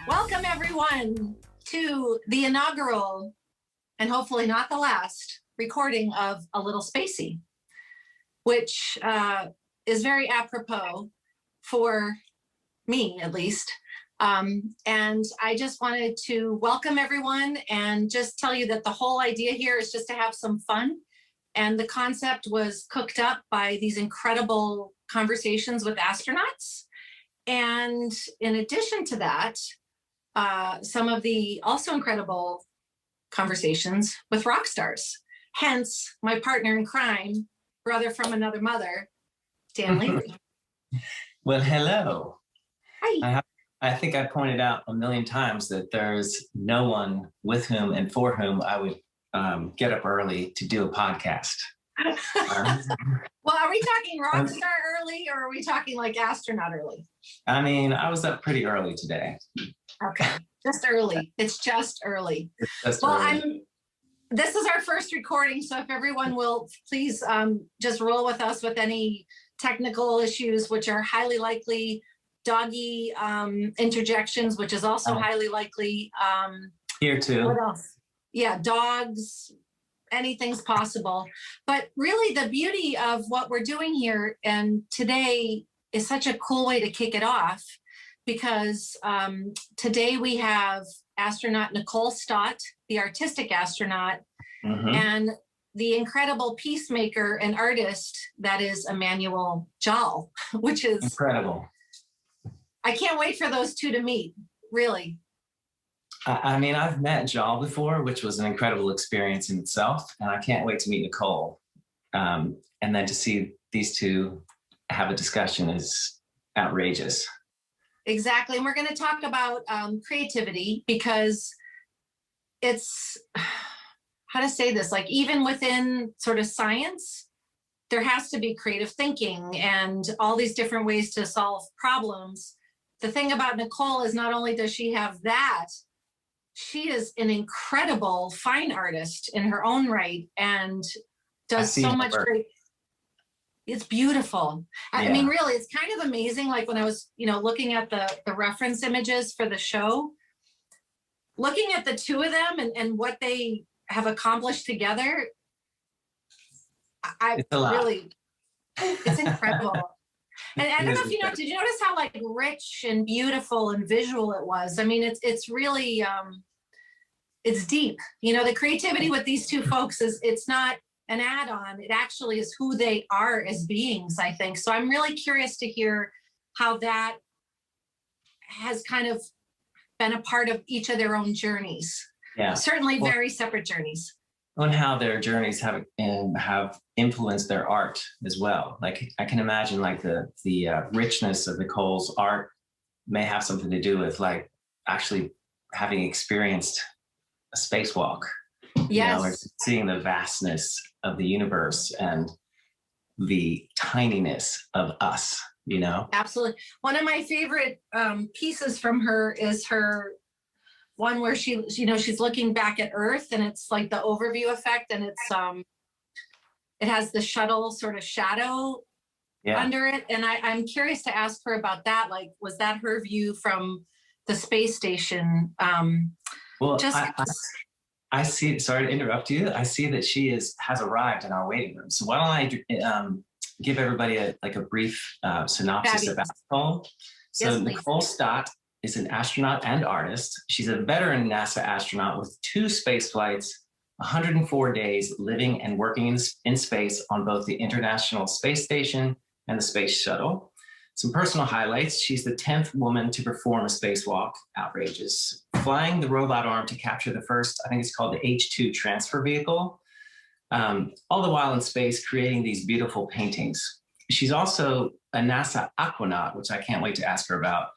Welcome everyone to the inaugural, and hopefully not the last, recording of A Little Spacey, which is very apropos for me, at least. And I just wanted to welcome everyone and just tell you that the whole idea here is just to have some fun. And the concept was cooked up by these incredible conversations with astronauts. And in addition to that, some of the also incredible conversations with rock stars. Hence, my partner in crime, brother from another mother, Dan Levy. Well, hello. Hi. I think I pointed out a million times that there's no one with whom and for whom I would get up early to do a podcast. Well, are we talking rock star early, or are we talking like astronaut early? I mean, I was up pretty early today. Okay, just early. It's just early. It's just well, early. This is our first recording, so if everyone will please just roll with us with any technical issues, which are highly likely, doggy interjections, which is also highly likely. Here too. What else? Yeah, dogs, anything's possible. But really the beauty of what we're doing here and today is such a cool way to kick it off, because today we have astronaut Nicole Stott, the artistic astronaut, and the incredible peacemaker and artist that is Emmanuel Jal, which is incredible. I can't wait for those two to meet, really. I mean, I've met Jal before, which was an incredible experience in itself, and I can't wait to meet Nicole. And then to see these two have a discussion is outrageous. Exactly. And we're going to talk about creativity, because it's, how to say this, like even within sort of science, there has to be creative thinking and all these different ways to solve problems. The thing about Nicole is not only does she have that, she is an incredible fine artist in her own right and does so much great. It's beautiful. Yeah. I mean, really, it's kind of amazing. Like when I was, looking at the reference images for the show, looking at the two of them and what they have accomplished together, it's incredible. And I don't know if you know, did you notice how like rich and beautiful and visual it was? I mean, it's really, it's deep. The creativity with these two folks it's not an add-on. It actually is who they are as beings, I think. So I'm really curious to hear how that has kind of been a part of each of their own journeys. Yeah. Certainly very separate journeys. And how their journeys have influenced their art as well. Like I can imagine like the richness of Nicole's art may have something to do with like actually having experienced a spacewalk. Yes. Or seeing the vastness of the universe and the tininess of us, Absolutely. One of my favorite pieces from her is her one where she's looking back at Earth, and it's like the overview effect, and it's it has the shuttle sort of shadow under it. And I'm curious to ask her about that. Like, was that her view from the space station? Well, I see, sorry to interrupt you. I see that she has arrived in our waiting room. So why don't I give everybody a brief synopsis about Nicole. So yes, Nicole Stott is an astronaut and artist. She's a veteran NASA astronaut with 2 space flights, 104 days living and working in space on both the International Space Station and the Space Shuttle. Some personal highlights: she's the 10th woman to perform a spacewalk, outrageous, flying the robot arm to capture the first, I think it's called the H2 transfer vehicle, all the while in space creating these beautiful paintings. She's also a NASA aquanaut, which I can't wait to ask her about,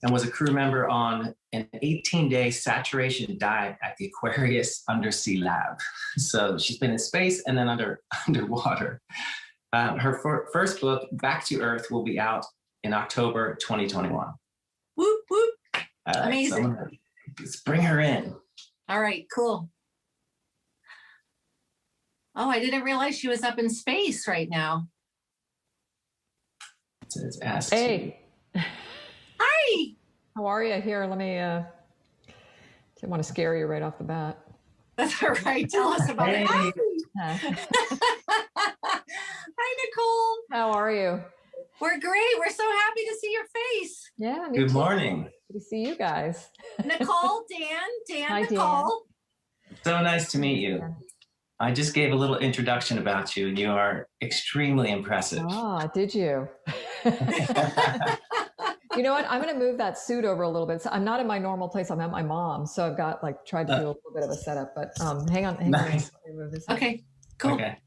and was a crew member on an 18-day saturation diet at the Aquarius Undersea Lab. So she's been in space and then underwater. Her first book, Back to Earth, will be out in October 2021. Whoop, whoop. Amazing. So let's bring her in. All right, cool. Oh, I didn't realize she was up in space right now. It's asked. Hey. Hi. How are you? Here, let me, didn't want to scare you right off the bat. That's all right. Tell us about it. Hi, Nicole. How are you? We're great. We're so happy to see your face. Yeah. Good morning. Good to see you guys. Nicole, Dan, Hi, Nicole. Dan. So nice to meet you. I just gave a little introduction about you, and you are extremely impressive. Ah, did you? You know what? I'm going to move that suit over a little bit. So I'm not in my normal place. I'm at my mom's. So I've got tried to do a little bit of a setup, but hang on. Nice. Okay, cool. Okay.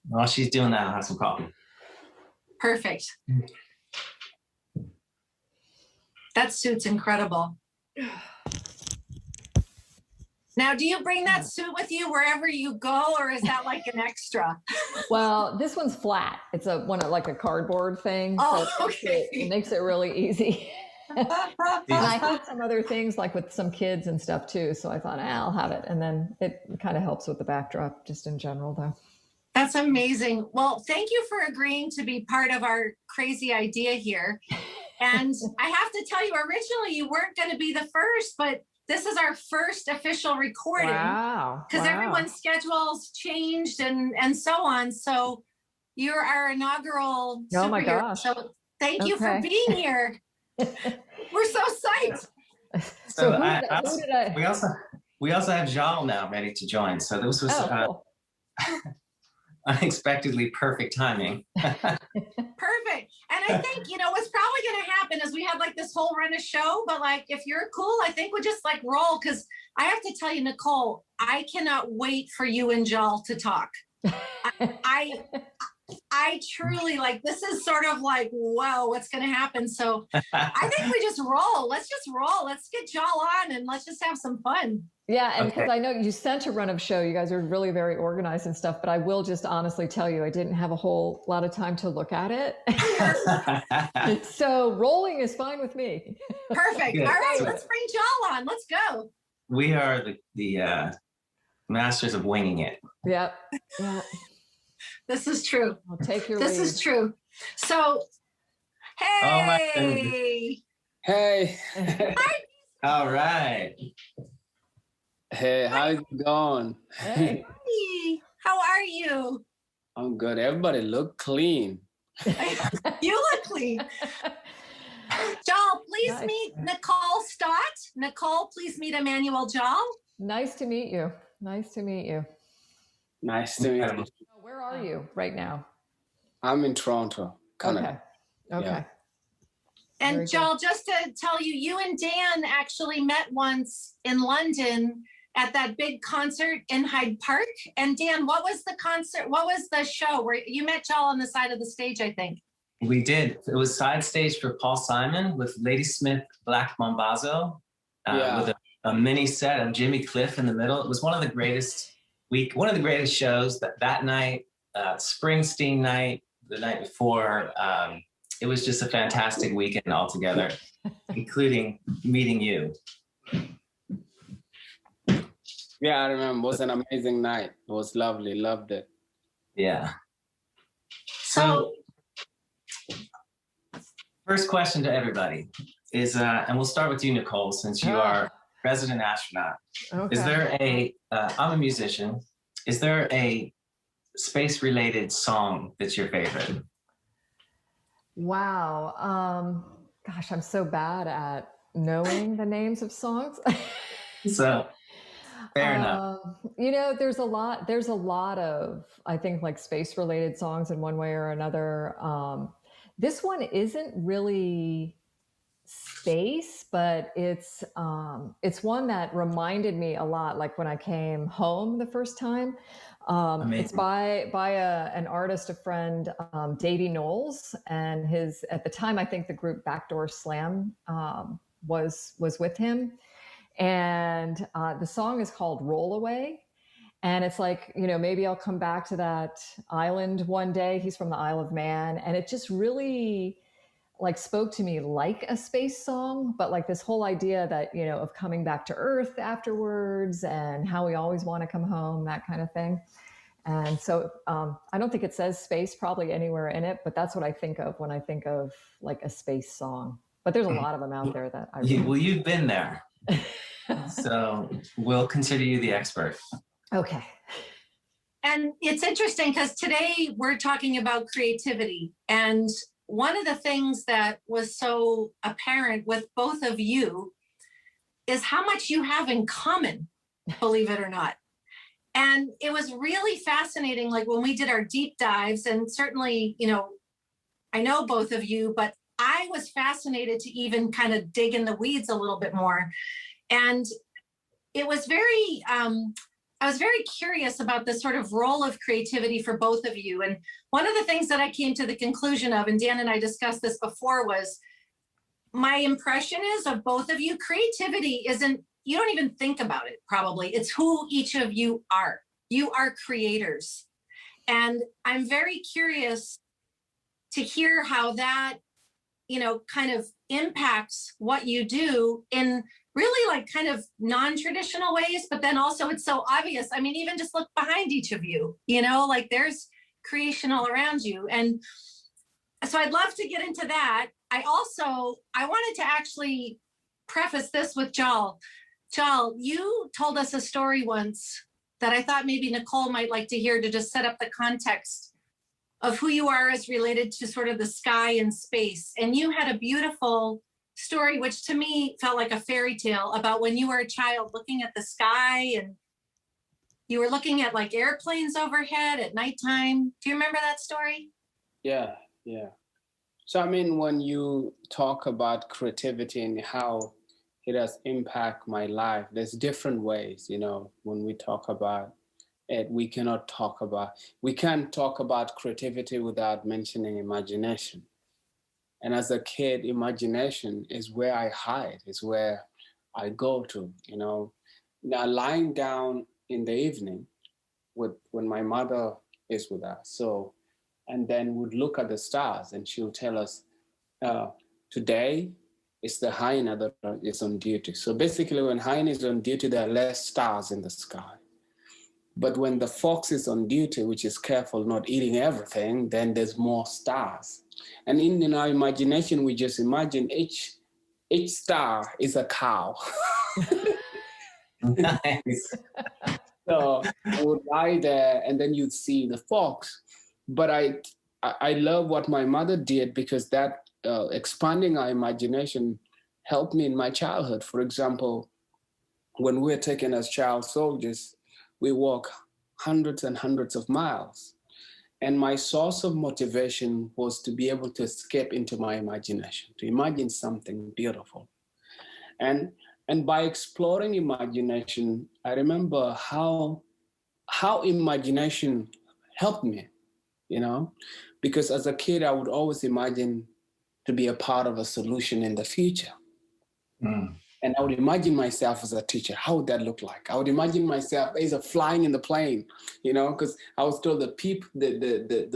While she's doing that, I'll have some coffee. Perfect. That suit's incredible. Now, do you bring that suit with you wherever you go, or is that like an extra? Well, this one's flat. It's like a cardboard thing. Oh, so okay. It makes it really easy. And I had some other things like with some kids and stuff too. So I thought, I'll have it. And then it kind of helps with the backdrop just in general though. That's amazing. Well, thank you for agreeing to be part of our crazy idea here. And I have to tell you, originally you weren't going to be the first, but this is our first official recording. Wow. Because everyone's schedules changed and so on. So you're our inaugural superhero. Oh my gosh. So thank you for being here. We're so psyched. We also have Jal now ready to join. So this was cool. Unexpectedly perfect timing. Perfect. And I think, what's probably going to happen is we have this whole run of show, but if you're cool, I think we'll just roll. Cause I have to tell you, Nicole, I cannot wait for you and Jal to talk. I truly this is sort of whoa, what's going to happen? So I think we just roll. Let's just roll. Let's get Jal on and let's just have some fun. Yeah. And because I know you sent a run of show, you guys are really very organized and stuff, but I will just honestly tell you, I didn't have a whole lot of time to look at it. So rolling is fine with me. Perfect. Good. All right. Let's bring Jal on. Let's go. We are the masters of winging it. Yep. Yeah. This is true. I'll take your This lead. is true. So, hey. Hey. Hi. All right. Hey, how's it going? Hey. Hey. How are you? I'm good. Everybody look clean. You look clean. Jal, please meet Nicole Stott. Nicole, please meet Emmanuel Jal. Nice to meet you. Nice to meet you. Nice to meet you. Where are you right now? I'm in Toronto, Canada. Okay. Yeah. And Jal, just to tell you, you and Dan actually met once in London at that big concert in Hyde Park. And Dan, what was the concert? What was the show where you met Jal on the side of the stage, I think? We did. It was side stage for Paul Simon with Ladysmith Black Mambazo with a mini set of Jimmy Cliff in the middle. It was one of the greatest shows that night, Springsteen night, the night before. It was just a fantastic weekend altogether, including meeting you. Yeah, I remember. It was an amazing night. It was lovely. Loved it. Yeah. So first question to everybody is, and we'll start with you, Nicole, since you are resident astronaut. Okay. Is there I'm a musician. Is there a space-related song that's your favorite? Wow. Gosh, I'm so bad at knowing the names of songs. So fair enough. There's a lot of, I think, space-related songs in one way or another. This one isn't really space, but it's one that reminded me a lot, when I came home the first time. It's by an artist, a friend, Davey Knowles, and at the time, I think the group Backdoor Slam was with him. And the song is called Roll Away. And it's maybe I'll come back to that island one day. He's from the Isle of Man. And it just really like spoke to me like a space song, but like this whole idea that, you know, of coming back to Earth afterwards and how we always want to come home, that kind of thing. And so I don't think it says space probably anywhere in it, but that's what I think of when I think of like a space song. But there's a lot of them out there that I really well, you've been there. So we'll consider you the expert. Okay. And it's interesting because today we're talking about creativity. And one of the things that was so apparent with both of you is how much you have in common, believe it or not. And it was really fascinating, like when we did our deep dives, and certainly, you know, I know both of you, but I was fascinated to even kind of dig in the weeds a little bit more. And it was very, I was very curious about the sort of role of creativity for both of you. And one of the things that I came to the conclusion of, and Dan and I discussed this before, was my impression is of both of you, creativity isn't, you don't even think about it probably. It's who each of you are. You are creators. And I'm very curious to hear how that, you know, kind of impacts what you do in really like kind of non-traditional ways, but then also it's so obvious. I mean, even just look behind each of you, you know, like there's creation all around you. And so I'd love to get into that. I wanted to actually preface this with Jal. Jal, you told us a story once that I thought maybe Nicole might like to hear to just set up the context of who you are as related to sort of the sky and space. And you had a beautiful story, which to me felt like a fairy tale, about when you were a child looking at the sky and you were looking at like airplanes overhead at nighttime. Do you remember that story? Yeah. So, I mean, when you talk about creativity and how it has impacted my life, there's different ways, you know, when we talk about it, we can't talk about creativity without mentioning imagination. And as a kid, imagination is where I hide, is where I go to, you know. Now, lying down in the evening when my mother is with us, so, and then would look at the stars and she'll tell us, today it's the hyena that is on duty. So basically when hyena is on duty, there are less stars in the sky. But when the fox is on duty, which is careful not eating everything, then there's more stars. And in our imagination, we just imagine each star is a cow. Nice. So I would lie there and then you'd see the fox. But I love what my mother did, because that expanding our imagination helped me in my childhood. For example, when we were taken as child soldiers, we walk hundreds and hundreds of miles. And my source of motivation was to be able to escape into my imagination, to imagine something beautiful. And by exploring imagination, I remember how imagination helped me, you know, because as a kid, I would always imagine to be a part of a solution in the future. Mm. And I would imagine myself as a teacher. How would that look like? I would imagine myself as a flying in the plane, you know, because I was told the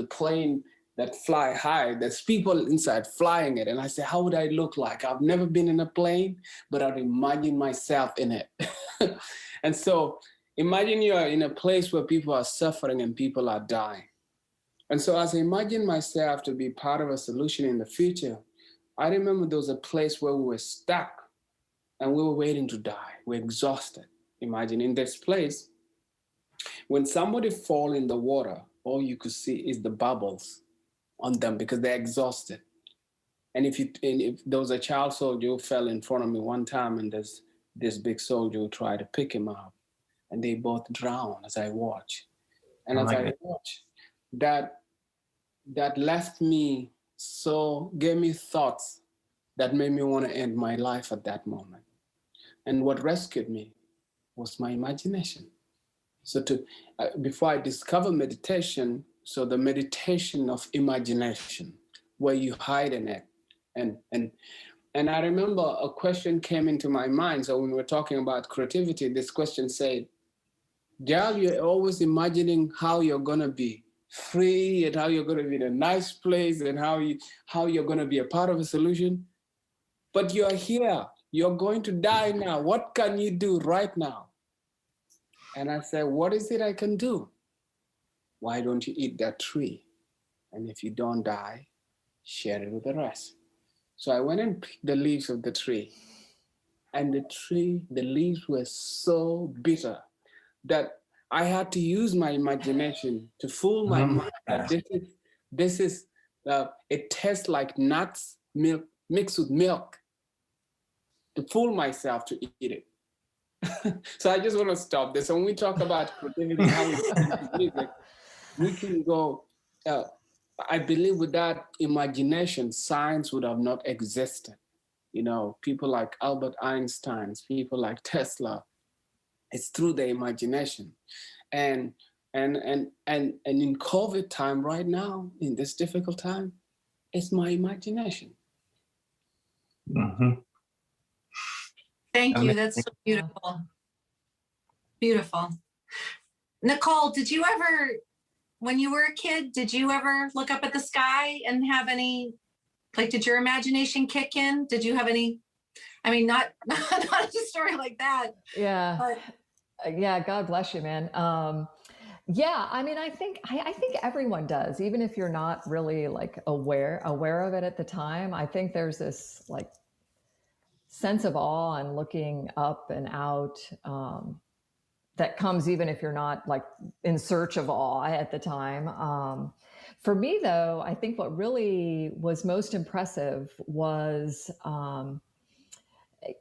plane that fly high, there's people inside flying it. And I said, how would I look like? I've never been in a plane, but I'd imagine myself in it. And so imagine you are in a place where people are suffering and people are dying. And so as I imagine myself to be part of a solution in the future, I remember there was a place where we were stuck and we were waiting to die. We're exhausted. Imagine in this place, when somebody fall in the water, all you could see is the bubbles on them because they're exhausted. And if there was a child soldier who fell in front of me one time, and there's this big soldier who tried to pick him up, and they both drowned as I watch. And as I watch, that left me, so gave me thoughts that made me want to end my life at that moment. And what rescued me was my imagination. So before I discovered meditation, so the meditation of imagination, where you hide in it. And I remember a question came into my mind. So when we were talking about creativity, this question said, Jal, you're always imagining how you're going to be free and how you're going to be in a nice place and how you're going to be a part of a solution. But you're here. You're going to die now. What can you do right now? And I said, what is it I can do? Why don't you eat that tree? And if you don't die, share it with the rest. So I went and picked the leaves of the tree. And the leaves were so bitter that I had to use my imagination to fool my mind that it tastes like nuts, milk, mixed with milk, to fool myself to eat it. So I just want to stop this. And when we talk about creativity, how we can go, I believe with that imagination, science would have not existed. You know, people like Albert Einstein, people like Tesla, it's through the imagination. And in COVID time right now, in this difficult time, it's my imagination. Mm-hmm. Thank you. That's so beautiful. Beautiful. Nicole, did you ever, when you were a kid, did you ever look up at the sky and have any, like, did your imagination kick in? Did you have any, I mean, not a story like that. Yeah. But. Yeah. God bless you, man. Yeah. I mean, I think everyone does, even if you're not really like aware of it at the time. I think there's this like sense of awe and looking up and out, that comes even if you're not like in search of awe at the time. For me, though, I think what really was most impressive was,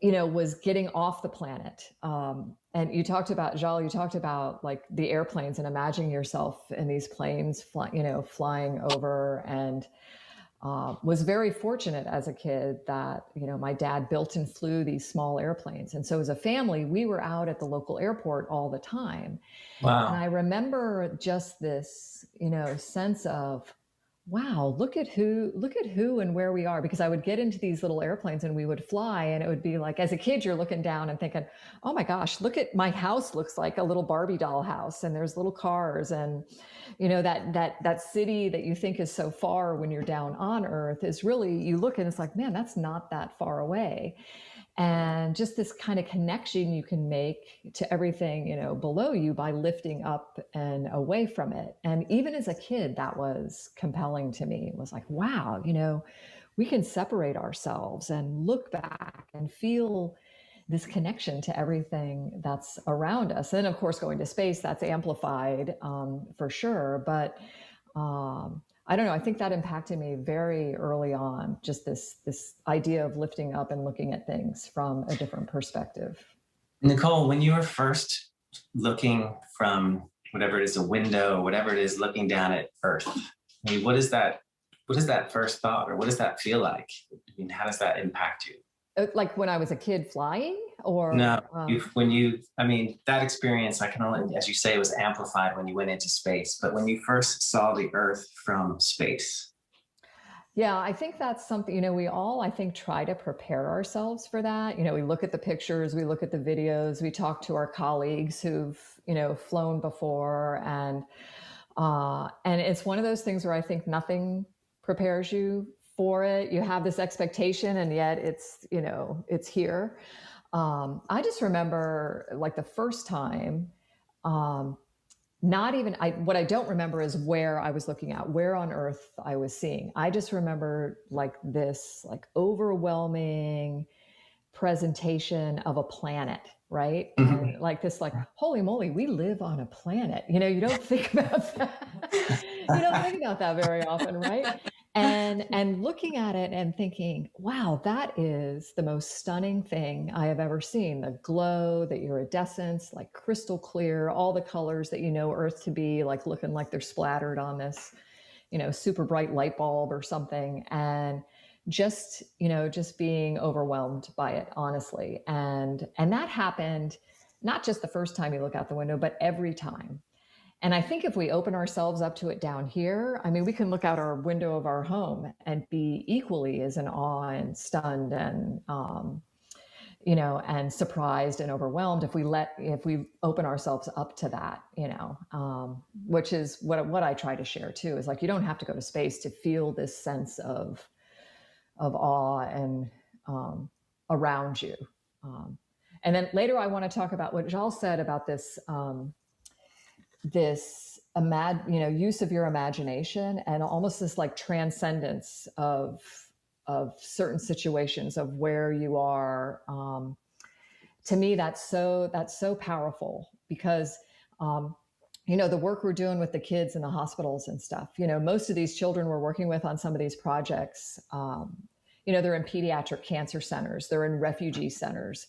was getting off the planet. And you talked about, Jal, you talked about like the airplanes and imagining yourself in these planes, flying over, and was very fortunate as a kid that, my dad built and flew these small airplanes. And so as a family, we were out at the local airport all the time. Wow. And I remember just this, sense of, wow, look at who and where we are, because I would get into these little airplanes and we would fly, and it would be like, as a kid, you're looking down and thinking, oh my gosh, look at my house, looks like a little Barbie doll house, and there's little cars, and that city that you think is so far when you're down on Earth is really, you look and it's like, man, that's not that far away. And just this kind of connection you can make to everything, below you by lifting up and away from it. And even as a kid, that was compelling to me. It was like, wow, we can separate ourselves and look back and feel this connection to everything that's around us. And of course, going to space, that's amplified for sure. But I don't know. I think that impacted me very early on, just this idea of lifting up and looking at things from a different perspective. Nicole, when you were first looking from whatever it is, a window, whatever it is, looking down at Earth, I mean, what is that first thought, or what does that feel like? I mean, how does that impact you? Like when I was a kid flying, or no, that experience, I can only, as you say, was amplified when you went into space. But when you first saw the Earth from space. Yeah, I think that's something, we all, I think, try to prepare ourselves for that. We look at the pictures, we look at the videos, we talk to our colleagues who've, flown before. And it's one of those things where I think nothing prepares you for it. You have this expectation, and yet it's here. I just remember like the first time, what I don't remember is where I was looking at, where on Earth I was seeing. I just remember like this like overwhelming presentation of a planet, right? Mm-hmm. And like this, like, holy moly, we live on a planet. You don't think about that. You don't think about that very often, right? And looking at it and thinking, wow, that is the most stunning thing I have ever seen. The glow, the iridescence, like crystal clear, all the colors that Earth to be, like looking like they're splattered on this, super bright light bulb or something. And just being overwhelmed by it, honestly. And that happened not just the first time you look out the window, but every time. And I think if we open ourselves up to it down here, I mean, we can look out our window of our home and be equally as in awe and stunned and, and surprised and overwhelmed if we open ourselves up to that, which is what I try to share too, is like, you don't have to go to space to feel this sense of awe and around you. And then later I want to talk about what Jal said about this, use of your imagination and almost this like transcendence of certain situations of where you are. To me, that's so powerful because, the work we're doing with the kids in the hospitals and stuff, most of these children we're working with on some of these projects, they're in pediatric cancer centers, they're in refugee centers.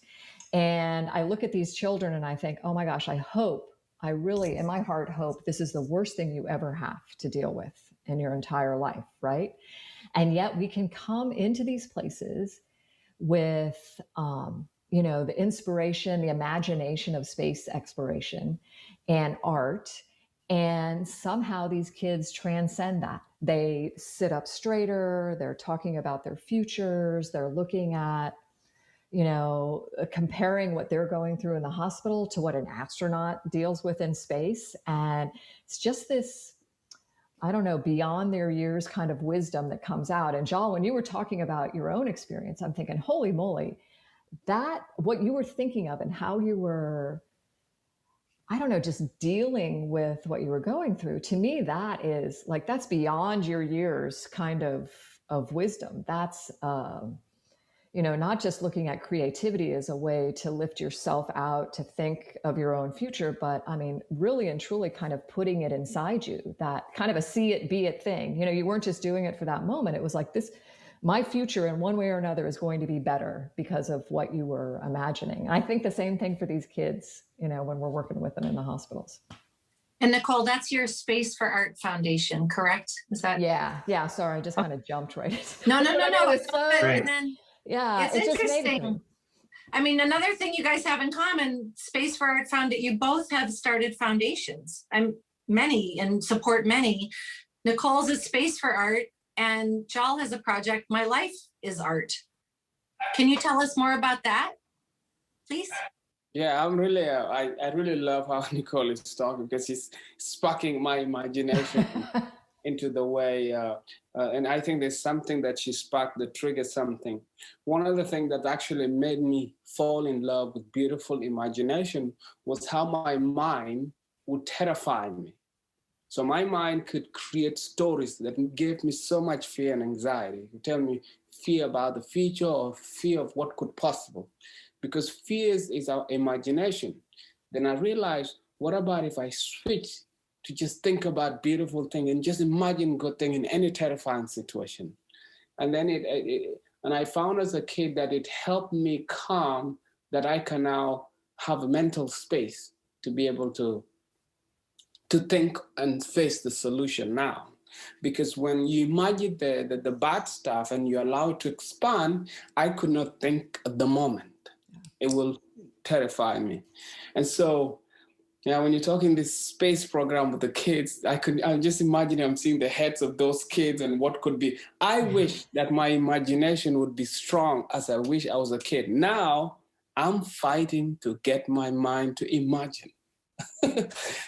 And I look at these children and I think, oh my gosh, I really, in my heart, hope this is the worst thing you ever have to deal with in your entire life, right? And yet we can come into these places with, the inspiration, the imagination of space exploration and art. And somehow these kids transcend that. They sit up straighter, they're talking about their futures, they're looking at, comparing what they're going through in the hospital to what an astronaut deals with in space. And it's just this, I don't know, beyond their years kind of wisdom that comes out. And Jal, when you were talking about your own experience, I'm thinking, holy moly, that what you were thinking of and how you were, I don't know, just dealing with what you were going through. To me, that is like, that's beyond your years kind of wisdom. That's, not just looking at creativity as a way to lift yourself out, to think of your own future, but I mean, really and truly kind of putting it inside you, that kind of a see it, be it thing. You weren't just doing it for that moment. It was like this, my future in one way or another is going to be better because of what you were imagining. I think the same thing for these kids, when we're working with them in the hospitals. And Nicole, that's your Space for Art Foundation, correct? Is that? Yeah. Sorry, I just kind of jumped right. No. It's so, right. And then, yeah, it's interesting. I mean, another thing you guys have in common, Space for Art Foundation, you both have started foundations. Many and support many. Nicole's is Space for Art, and Jal has a project, My Life is Art. Can you tell us more about that, please? Yeah, I'm really, I really love how Nicole is talking because she's sparking my imagination into the way, and I think there's something that she sparked that triggered something. One of the things that actually made me fall in love with beautiful imagination was how my mind would terrify me. So my mind could create stories that gave me so much fear and anxiety. It would tell me fear about the future or fear of what could possible. Because fear is our imagination. Then I realized, what about if I switch to just think about beautiful things and just imagine good thing in any terrifying situation? And then and I found as a kid that it helped me calm, that I can now have a mental space to be able to think and face the solution now. Because when you imagine the bad stuff and you allow it to expand, I could not think at the moment. It will terrify me. And so, when you're talking this space program with the kids, I'm just imagining, I'm seeing the heads of those kids and what could be. I wish that my imagination would be strong as I wish I was a kid. Now, I'm fighting to get my mind to imagine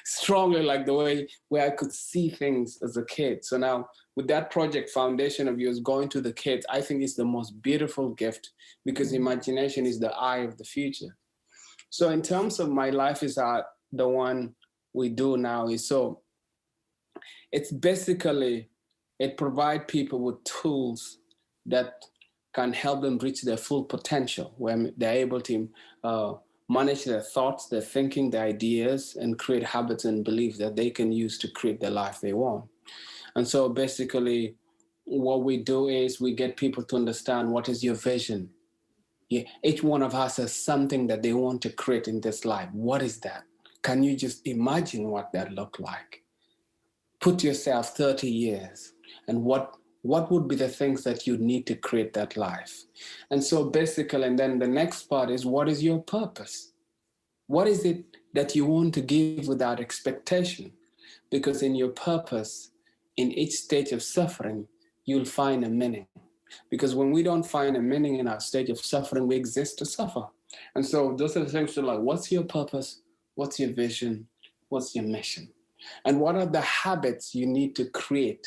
strongly, like the way where I could see things as a kid. So now with that project foundation of yours going to the kids, I think it's the most beautiful gift because imagination is the eye of the future. So in terms of My Life is Art, the one we do now is so it's basically, it provides people with tools that can help them reach their full potential, where they're able to manage their thoughts, their thinking, their ideas, and create habits and beliefs that they can use to create the life they want. And so basically what we do is we get people to understand, what is your vision? Yeah, each one of us has something that they want to create in this life. What is that? Can you just imagine what that looked like? Put yourself 30 years and what would be the things that you need to create that life? And so basically, and then the next part is, what is your purpose? What is it that you want to give without expectation? Because in your purpose, in each stage of suffering, you'll find a meaning. Because when we don't find a meaning in our stage of suffering, we exist to suffer. And so those are the things to like, what's your purpose? What's your vision? What's your mission? And what are the habits you need to create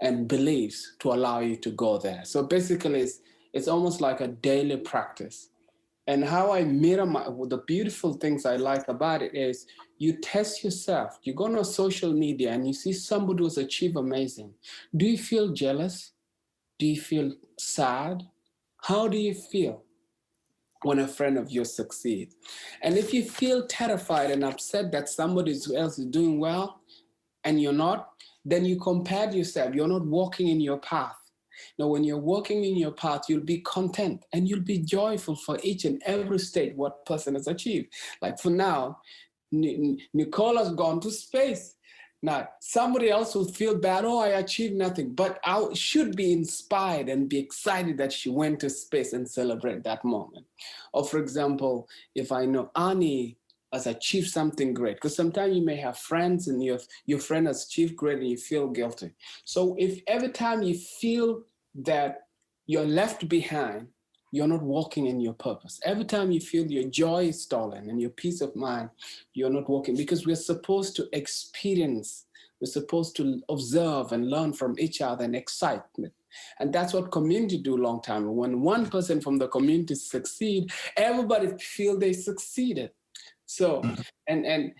and beliefs to allow you to go there? So basically, it's almost like a daily practice. And how I mirror the beautiful things I like about it is you test yourself. You go on social media and you see somebody who's achieved amazing. Do you feel jealous? Do you feel sad? How do you feel when a friend of yours succeeds? And if you feel terrified and upset that somebody else is doing well and you're not, then you compare yourself. You're not walking in your path. Now, when you're walking in your path, you'll be content and you'll be joyful for each and every state what person has achieved. Like for now, Nicole has gone to space. Now, somebody else will feel bad, oh, I achieved nothing, but I should be inspired and be excited that she went to space and celebrate that moment. Or for example, if I know Annie has achieved something great, because sometimes you may have friends and your friend has achieved great and you feel guilty. So if every time you feel that you're left behind, you're not walking in your purpose. Every time you feel your joy is stolen and your peace of mind, you're not walking, because we're supposed to experience, we're supposed to observe and learn from each other and excitement. And that's what community do long time. When one person from the community succeed, everybody feel they succeeded. So, and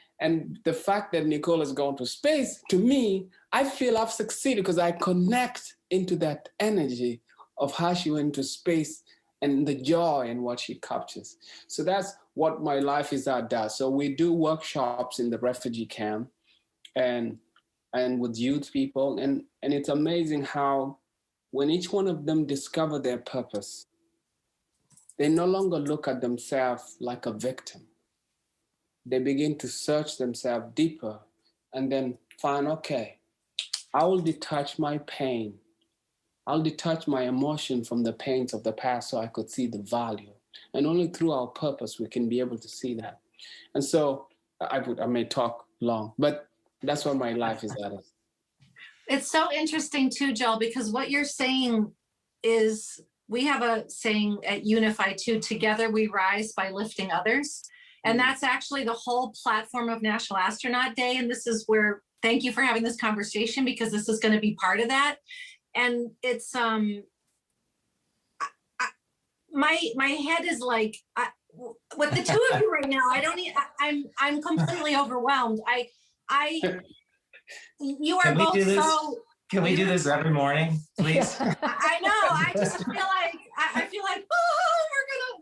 the fact that Nicole has gone to space, to me, I feel I've succeeded because I connect into that energy of how she went to space and the joy and what she captures. So that's what my life is at does. So we do workshops in the refugee camp and with youth people. And it's amazing how when each one of them discover their purpose, they no longer look at themselves like a victim. They begin to search themselves deeper and then find, okay, I will detach my pain. I'll detach my emotion from the pains of the past so I could see the value. And only through our purpose we can be able to see that. And so I may talk long, but that's what my life is at. It's so interesting too, Jal, because what you're saying is, we have a saying at Unify too, together we rise by lifting others. And that's actually the whole platform of National Astronaut Day. And this is where, thank you for having this conversation, because this is going to be part of that. And it's my head is like, with the two of you right now, I'm completely overwhelmed. You are both so. Can we do this every morning, please? I know. I just feel like oh,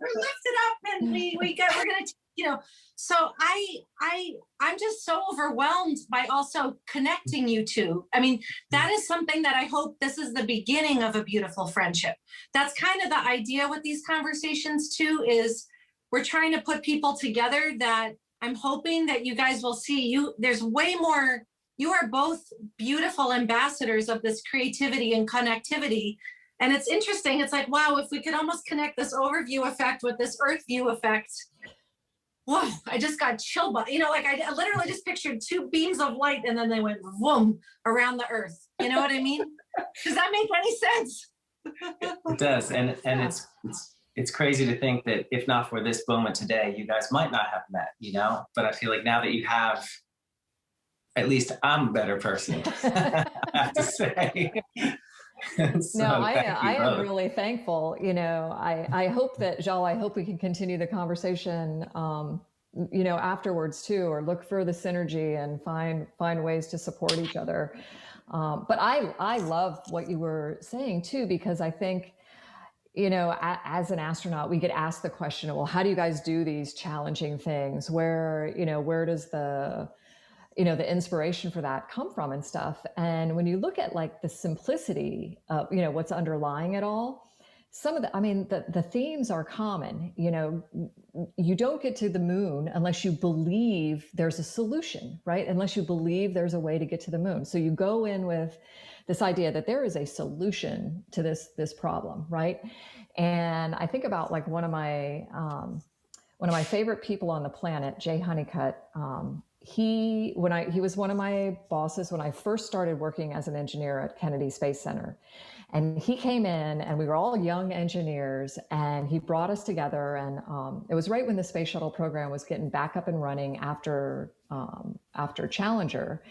we're lifted up and we're gonna, you know. So I'm just so overwhelmed by also connecting you two. I mean, that is something that I hope this is the beginning of a beautiful friendship. That's kind of the idea with these conversations too, is we're trying to put people together that I'm hoping that you guys will see. There's way more. You are both beautiful ambassadors of this creativity and connectivity. And it's interesting. It's like, wow, if we could almost connect this overview effect with this earth view effect. Whoa, I just got chill. Like I literally just pictured two beams of light and then they went boom around the earth. You know what I mean? Does that make any sense? It does. And it's crazy to think that if not for this moment today, you guys might not have met, but I feel like now that you have, at least I'm a better person, I have to say. So no, I am really thankful. I hope that, Jal, I hope we can continue the conversation, afterwards too, or look for the synergy and find ways to support each other. But I love what you were saying too, because I think, as an astronaut, we get asked the question, well, how do you guys do these challenging things? Where does the inspiration for that come from and stuff. And when you look at like the simplicity of, what's underlying it all, some of the themes are common. You don't get to the moon unless you believe there's a solution, right? Unless you believe there's a way to get to the moon. So you go in with this idea that there is a solution to this problem, right? And I think about like one of my favorite people on the planet, Jay Honeycutt. he was one of my bosses when I first started working as an engineer at Kennedy Space Center. And he came in, and we were all young engineers, and he brought us together. And it was right when the space shuttle program was getting back up and running after Challenger.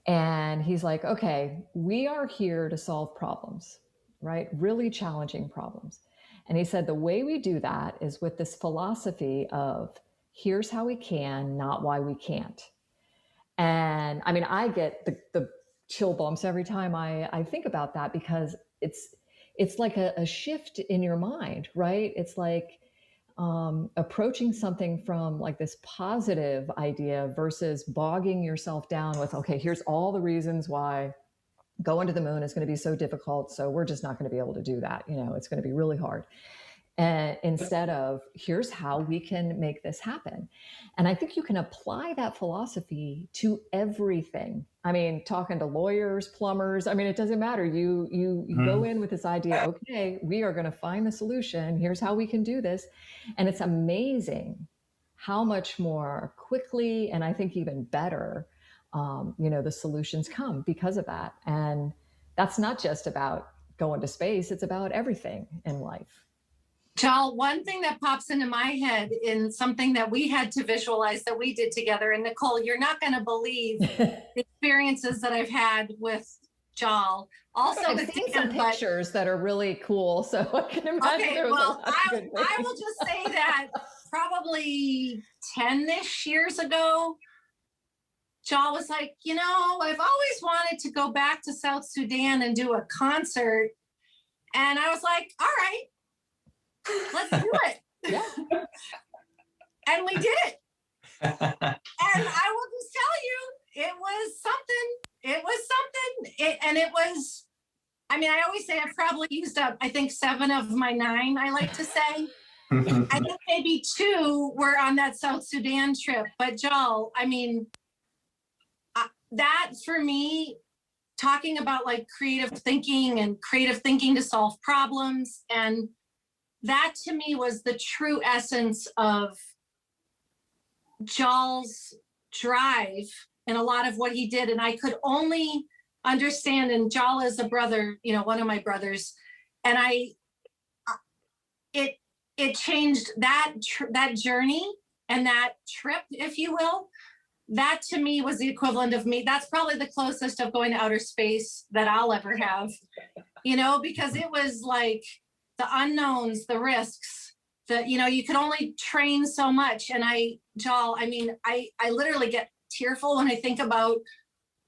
And he's like, okay, we are here to solve problems, right? Really challenging problems. And he said, the way we do that is with this philosophy of here's how we can, not why we can't. And I mean, I get the chill bumps every time I think about that, because it's like a shift in your mind, right? It's like approaching something from like this positive idea versus bogging yourself down with, okay, here's all the reasons why going to the moon is going to be so difficult, so we're just not going to be able to do that. You know, it's going to be really hard. And instead of here's how we can make this happen. And I think you can apply that philosophy to everything. I mean, talking to lawyers, plumbers, I mean, it doesn't matter. You go in with this idea, okay, we are going to find the solution. Here's how we can do this. And it's amazing how much more quickly, and I think even better, the solutions come because of that. And that's not just about going to space. It's about everything in life. Jal, one thing that pops into my head in something that we had to visualize that we did together, and Nicole, you're not going to believe the experiences that I've had with Jal. Also, I've seen some pictures that are really cool, so I can imagine. Okay, well, I will just say that probably 10-ish years ago, Jal was like, I've always wanted to go back to South Sudan and do a concert. And I was like, all right, let's do it. Yeah. And we did it. And I will just tell you, it was something. I always say I've probably used up, I think 7 of my 9, I like to say. I think maybe 2 were on that South Sudan trip. But Jal, I mean, that for me, talking about like creative thinking to solve problems, and that to me was the true essence of Jal's drive and a lot of what he did. And I could only understand, and Jal is a brother, one of my brothers, and it changed that journey and that trip, if you will. That to me was the equivalent of me. That's probably the closest of going to outer space that I'll ever have, because it was like the unknowns, the risks, you could only train so much. And Jal, I mean, I literally get tearful when I think about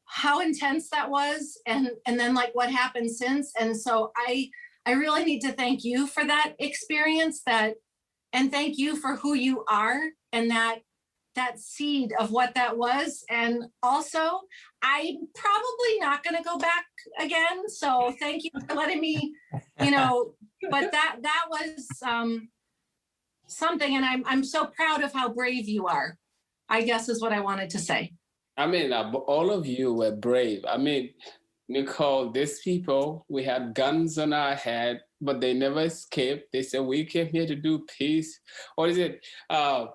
how intense that was and then like what happened since. And so I really need to thank you for that experience, and thank you for who you are and that seed of what that was. And also, I'm probably not going to go back again. So thank you for letting me, but that was something. And I'm so proud of how brave you are, I guess is what I wanted to say. I mean, all of you were brave. I mean, Nicole, these people, we had guns on our head, but they never escaped. They said, we came here to do peace. Or is it, I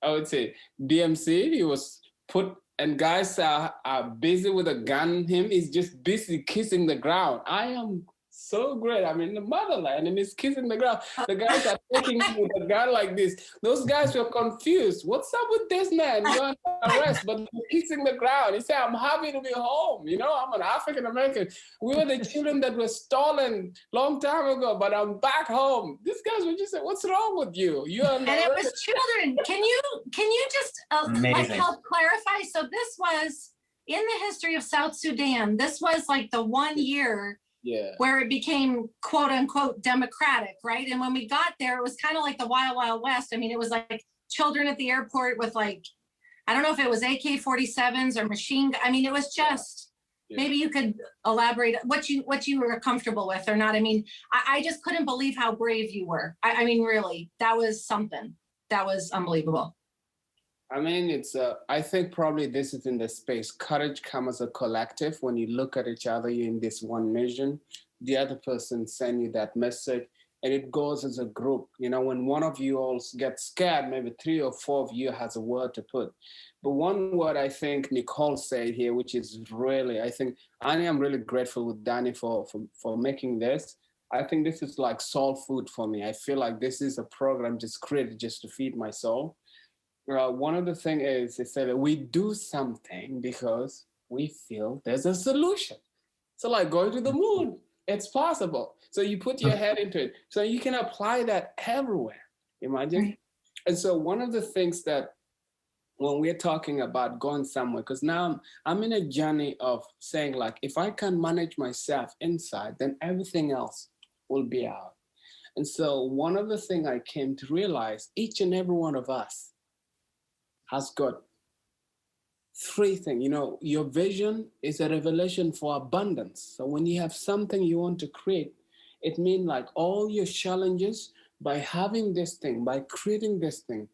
would say, DMC, he was put, and guys are busy with a gun on him. He's just busy kissing the ground. I am so great. I'm in the motherland and he's kissing the ground. The guys are taking him with a gun like this. Those guys were confused. What's up with this man? You're under arrest, but he's kissing the ground. He said, I'm happy to be home. I'm an African American. We were the children that were stolen long time ago, but I'm back home. These guys were just saying, what's wrong with you? And it was children. Can you just help clarify? So this was in the history of South Sudan. This was like the 1 year where it became quote unquote democratic, right? And when we got there, it was kind of like the Wild Wild West. I mean, it was like children at the airport with like, I don't know if it was AK-47s or machine gun. I mean, it was just, maybe you could elaborate what you were comfortable with or not. I mean, I just couldn't believe how brave you were. I mean, really, that was something. That was unbelievable. I mean, I think probably this is in the space. Courage comes as a collective. When you look at each other, you're in this one mission. The other person send you that message. and it goes as a group. You know, when one of you all gets scared, maybe 3 or 4 of you has a word to put. But one word I think Nicole said here, which is really, I think, I'm really grateful with Danny for making this. I think this is like soul food for me. I feel like this is a program just created just to feed my soul. One of the things is they say that we do something because we feel there's a solution. So like going to the moon, it's possible. So you put your head into it. So you can apply that everywhere. Imagine. Right. And so one of the things that when we're talking about going somewhere, because now I'm in a journey of saying like, if I can manage myself inside, then everything else will be out. And so one of the things I came to realize, each and every one of us has got 3 things. You know, your vision is a revelation for abundance. So when you have something you want to create, it means like all your challenges, by having this thing, by creating this thing,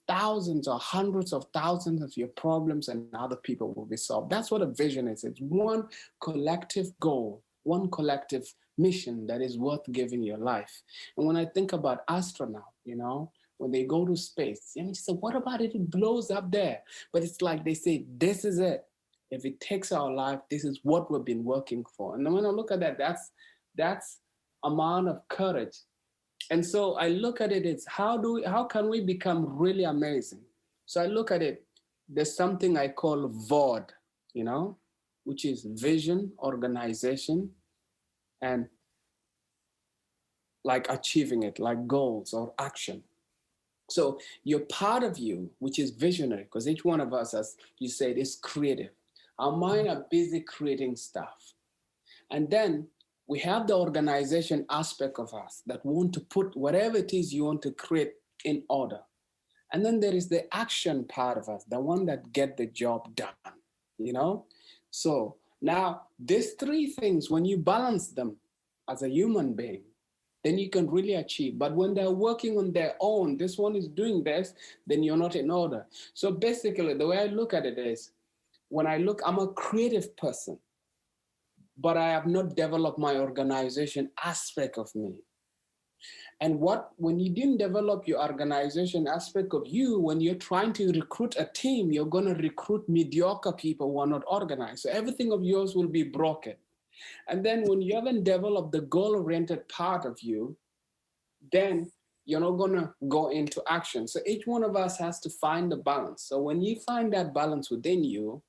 thousands or hundreds of thousands of your problems and other people will be solved. That's what a vision is. It's one collective goal, one collective mission that is worth giving your life. And when I think about astronaut, you know, when they go to space, and you say, what about it? It blows up there. But it's like they say, this is it. If it takes our life, this is what we've been working for. And when I look at that, that's amount of courage. And so I look at it as how can we become really amazing? So I look at it, there's something I call VOD, you know, which is vision, organization, and like achieving it, like goals or action. So your part of you, which is visionary, because each one of us, as you said, is creative. Our mind are busy creating stuff. And then we have the organization aspect of us that want to put whatever it is you want to create in order. And then there is the action part of us, the one that get the job done, you know? So now these 3 things, when you balance them as a human being, then you can really achieve. But when they're working on their own, this one is doing this, then you're not in order. So basically the way I look at it is, when I look, I'm a creative person, but I have not developed my organization aspect of me. And when you didn't develop your organization aspect of you, when you're trying to recruit a team, you're going to recruit mediocre people who are not organized. So everything of yours will be broken. And then when you haven't developed the goal-oriented part of you, then you're not going to go into action. So each one of us has to find the balance. So when you find that balance within you,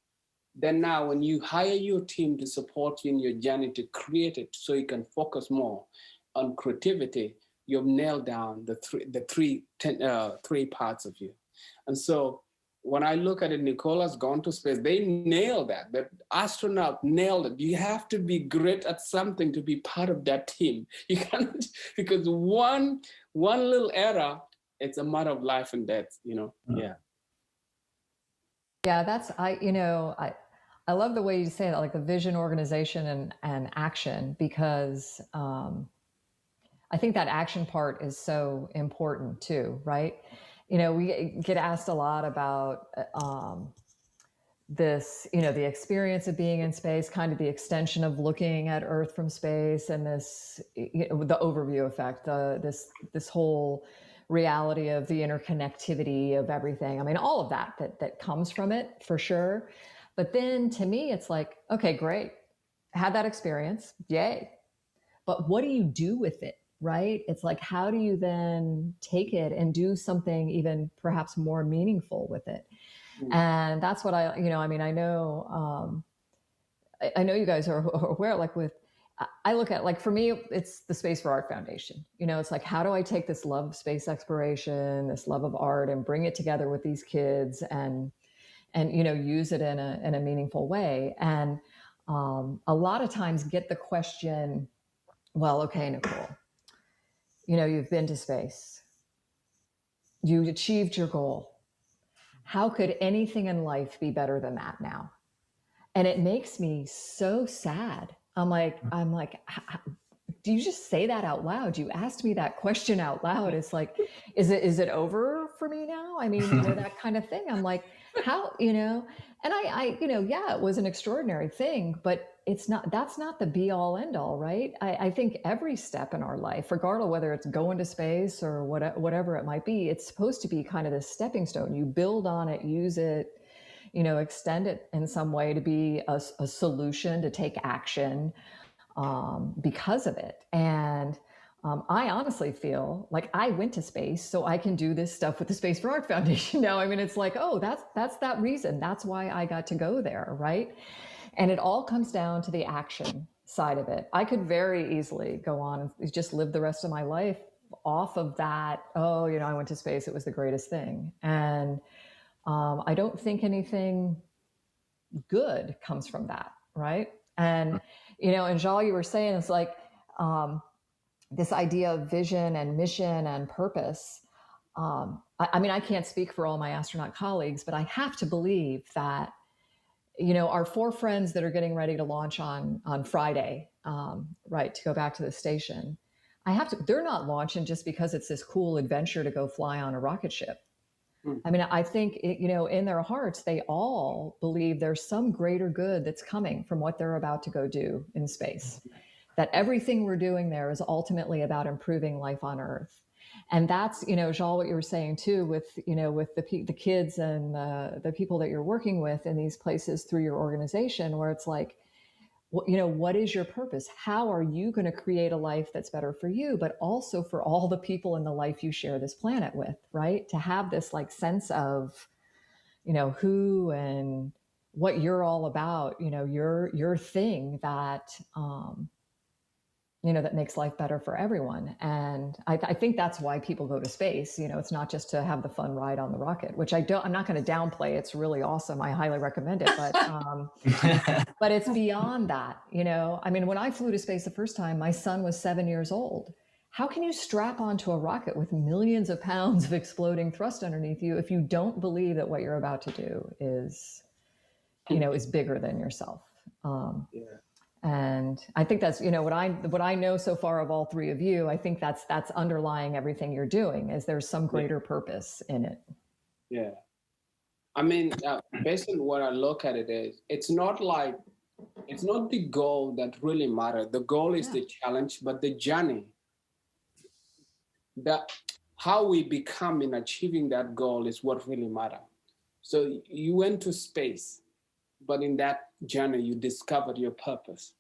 then now when you hire your team to support you in your journey to create it so you can focus more on creativity, you've nailed down the three parts of you. And so when I look at it, Nicola's gone to space. They nailed that. The astronaut nailed it. You have to be great at something to be part of that team. You can't, because one little error, it's a matter of life and death, you know? Yeah. Yeah, I love the way you say that, like the vision, organization, and action, because I think that action part is so important too, right? You know, we get asked a lot about this, you know, the experience of being in space, kind of the extension of looking at Earth from space, and this, you know, the overview effect, this whole reality of the interconnectivity of everything. I mean, all of that comes from it for sure. But then to me, it's like, okay, great, had that experience, yay. But what do you do with it, right? It's like, how do you then take it and do something even perhaps more meaningful with it? Mm. And that's what I know you guys are aware, like I look at, like, for me, it's the Space for Art Foundation. You know, it's like, how do I take this love of space exploration, this love of art, and bring it together with these kids and you know, use it in a meaningful way? And a lot of times get the question, well, okay, Nicole, you know, you've been to space, you achieved your goal. How could anything in life be better than that now? And it makes me so sad. I'm like, do you just say that out loud? You asked me that question out loud. It's like, is it over for me now? I mean, that kind of thing. I'm like, how, and I, yeah, it was an extraordinary thing, but that's not the be all end all, right? I think every step in our life, regardless of whether it's going to space or whatever it might be, it's supposed to be kind of this stepping stone. You build on it, use it, extend it in some way to be a solution, to take action because of it. And I honestly feel like I went to space so I can do this stuff with the Space for Art Foundation now. I mean, it's like, oh, that's that reason. That's why I got to go there, right? And it all comes down to the action side of it. I could very easily go on and just live the rest of my life off of that. Oh, I went to space. It was the greatest thing. And I don't think anything good comes from that, right? And, and Jal, you were saying, it's like this idea of vision and mission and purpose. I mean, I can't speak for all my astronaut colleagues, but I have to believe that, our 4 friends that are getting ready to launch on Friday, right, to go back to the station, they're not launching just because it's this cool adventure to go fly on a rocket ship. I mean, I think, in their hearts, they all believe there's some greater good that's coming from what they're about to go do in space, that everything we're doing there is ultimately about improving life on Earth. And that's, Jal, what you were saying too, with the kids and the people that you're working with in these places through your organization, where it's like, what is your purpose? How are you going to create a life that's better for you, but also for all the people in the life you share this planet with, right? To have this like sense of, who and what you're all about, your thing that, that makes life better for everyone. And I think that's why people go to space. It's not just to have the fun ride on the rocket, which I'm not going to downplay. It's really awesome. I highly recommend it. But, but it's beyond that. I mean, when I flew to space the first time, my son was 7 years old. How can you strap onto a rocket with millions of pounds of exploding thrust underneath you if you don't believe that what you're about to do is, is bigger than yourself? Yeah. And I think that's, what I know so far of all 3 of you, I think that's underlying everything you're doing, is there's some greater purpose in it. Yeah. I mean, based on what I look at it is, it's not the goal that really matters. The goal is the challenge, but the journey, how we become in achieving that goal is what really matters. So you went to space, but in that journey, you discovered your purpose.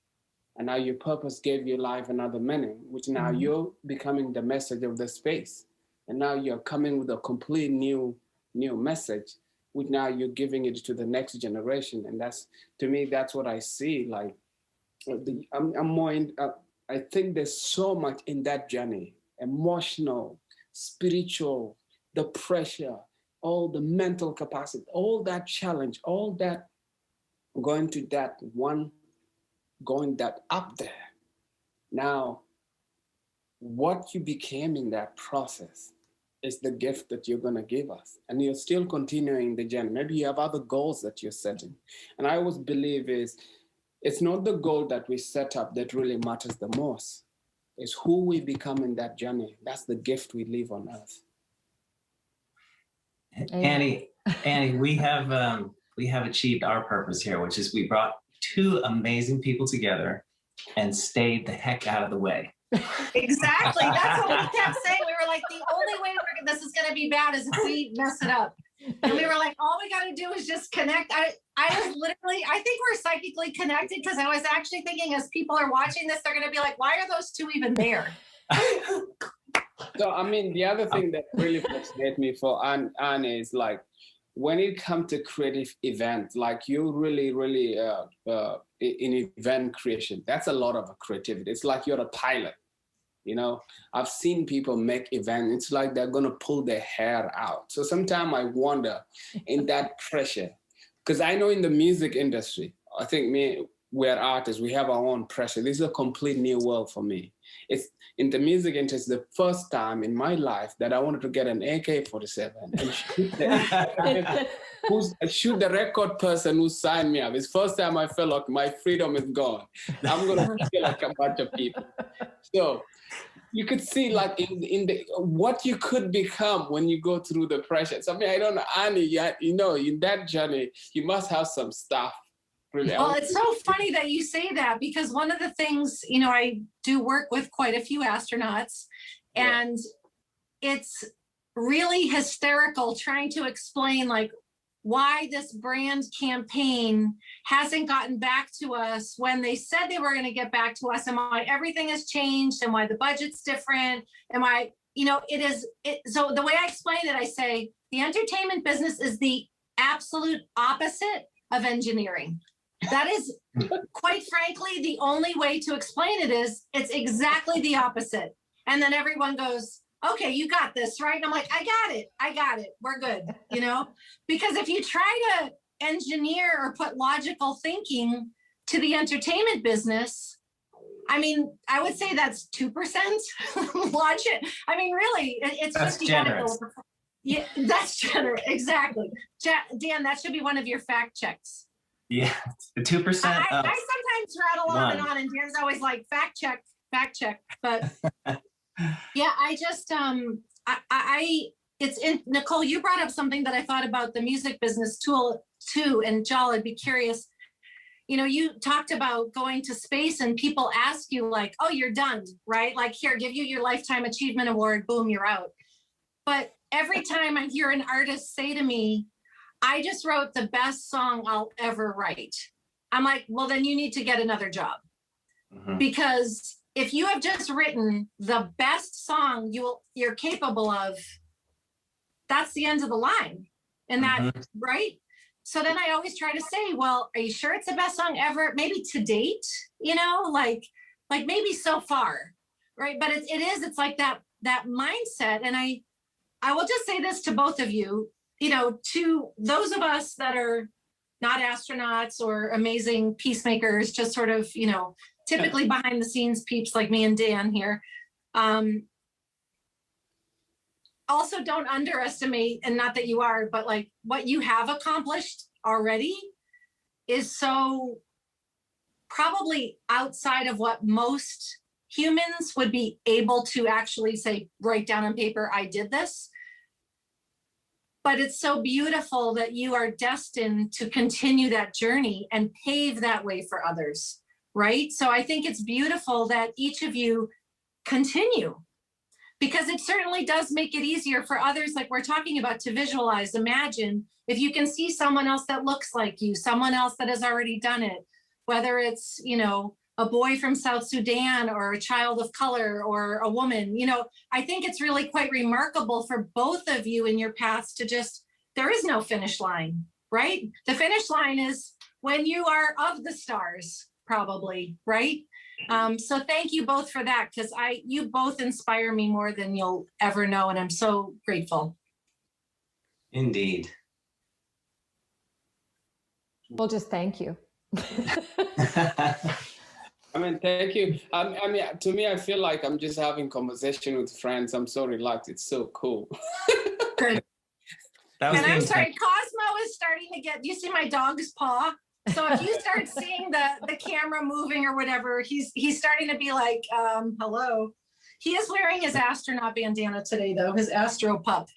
And now your purpose gave your life another meaning, which now you're becoming the message of the space. And now you're coming with a complete new message, which now you're giving it to the next generation. And that's, to me, that's what I see. Like, I'm more in, I think there's so much in that journey, emotional, spiritual, the pressure, all the mental capacity, all that challenge, all that going that up there. Now, what you became in that process is the gift that you're going to give us. And you're still continuing the journey. Maybe you have other goals that you're setting. And I always believe it's not the goal that we set up that really matters the most. It's who we become in that journey. That's the gift we leave on earth. Annie, we have achieved our purpose here, which is we brought 2 amazing people together and stayed the heck out of the way. Exactly. That's what we kept saying. We were like, the only way this is going to be bad is if we mess it up. And we were like, all we got to do is just connect. I think we're psychically connected, because I was actually thinking, as people are watching this, they're going to be like, why are those 2 even there? So, I mean, the other thing that really fascinates me for Anne is like, when it comes to creative events, like you really, in event creation, that's a lot of creativity. It's like you're a pilot, I've seen people make events. It's like they're going to pull their hair out. So sometimes I wonder in that pressure, because I know in the music industry, I think we're artists, we have our own pressure. This is a complete new world for me. It's in the music industry, the first time in my life that I wanted to get an AK-47 and shoot the record person who signed me up. It's the first time I felt like my freedom is gone. I'm going to feel like a bunch of people. So you could see like in the what you could become when you go through the pressures. I mean, I don't know, Annie, you know, in that journey, you must have some stuff. Really. Well, it's so funny that you say that, because one of the things, you know, I do work with quite a few astronauts, and it's really hysterical trying to explain like why this brand campaign hasn't gotten back to us when they said they were going to get back to us, and why everything has changed, and why the budget's different, and why, you know, so the way I explain it, I say the entertainment business is the absolute opposite of engineering. That is, quite frankly, the only way to explain it is it's exactly the opposite. And then everyone goes, okay, you got this, right? And I'm like, I got it. We're good, you know? Because if you try to engineer or put logical thinking to the entertainment business, I mean, I would say that's 2% logic. I mean, really, it's that's just generous. Yeah, that's generous. Exactly. Dan, that should be one of your fact checks. Yeah, the 2%. I sometimes rattle on and on, and Dan's always like, fact check. But yeah, I just, it's in, Nicole, you brought up something that I thought about the music business too, and Jal, I'd be curious. You know, you talked about going to space and people ask you like, oh, you're done, right? Like, here, give you your Lifetime Achievement Award, boom, you're out. But every time I hear an artist say to me, I just wrote the best song I'll ever write, I'm like, well, then you need to get another job. Mm-hmm. Because if you have just written the best song you're capable of, that's the end of the line. And that, right? So then I always try to say, well, are you sure it's the best song ever? Maybe to date, you know, like maybe so far, right? But it's like that mindset. And I will just say this to both of you, you know, to those of us that are not astronauts or amazing peacemakers, just sort of, you know, typically behind the scenes peeps like me and Dan here. Also, don't underestimate, and not that you are, but like what you have accomplished already is so probably outside of what most humans would be able to actually say, write down on paper, I did this. But it's so beautiful that you are destined to continue that journey and pave that way for others, right? So I think it's beautiful that each of you continue, because it certainly does make it easier for others, like we're talking about, to visualize, imagine. If you can see someone else that looks like you, someone else that has already done it, whether it's, you know, a boy from South Sudan or a child of color or a woman, you know, I think it's really quite remarkable for both of you in your paths to just, there is no finish line, right? The finish line is when you are of the stars, probably, right? So thank you both for that, because you both inspire me more than you'll ever know, and I'm so grateful. Indeed. Well, just thank you. I mean, thank you. I mean, to me, I feel like I'm just having conversation with friends. I'm so relaxed. It's so cool. Good. And I'm sorry, Cosmo is starting to get, do you see my dog's paw? So if you start seeing the camera moving or whatever, he's starting to be like, hello. He is wearing his astronaut bandana today, though, his Astro pup.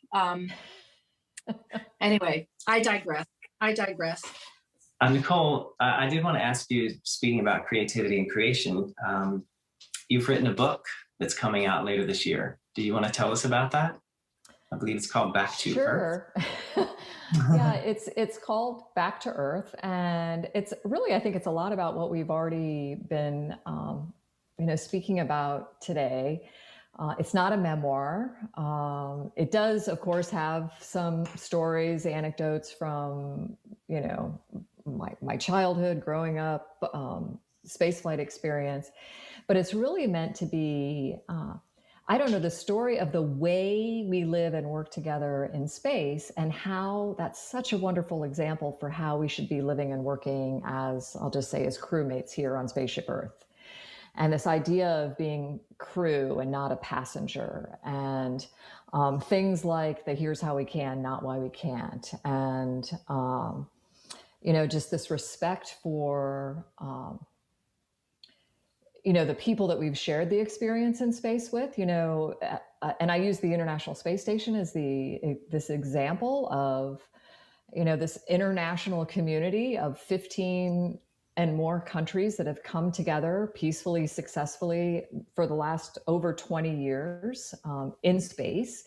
Anyway, I digress. Nicole, I did want to ask you, speaking about creativity and creation, you've written a book that's coming out later this year. Do you want to tell us about that? I believe it's called Back to Earth. Yeah, it's called Back to Earth, and it's really, I think it's a lot about what we've already been, speaking about today. It's not a memoir. It does, of course, have some stories, anecdotes from, my childhood, growing up, spaceflight experience, but it's really meant to be, the story of the way we live and work together in space, and how that's such a wonderful example for how we should be living and working as, I'll just say, as crewmates here on Spaceship Earth. And this idea of being crew and not a passenger, and things like the here's how we can, not why we can't. And, just this respect for, you know, the people that we've shared the experience in space with, you know, and I use the International Space Station as this example of, you know, this international community of 15 and more countries that have come together peacefully, successfully for the last over 20 years in space.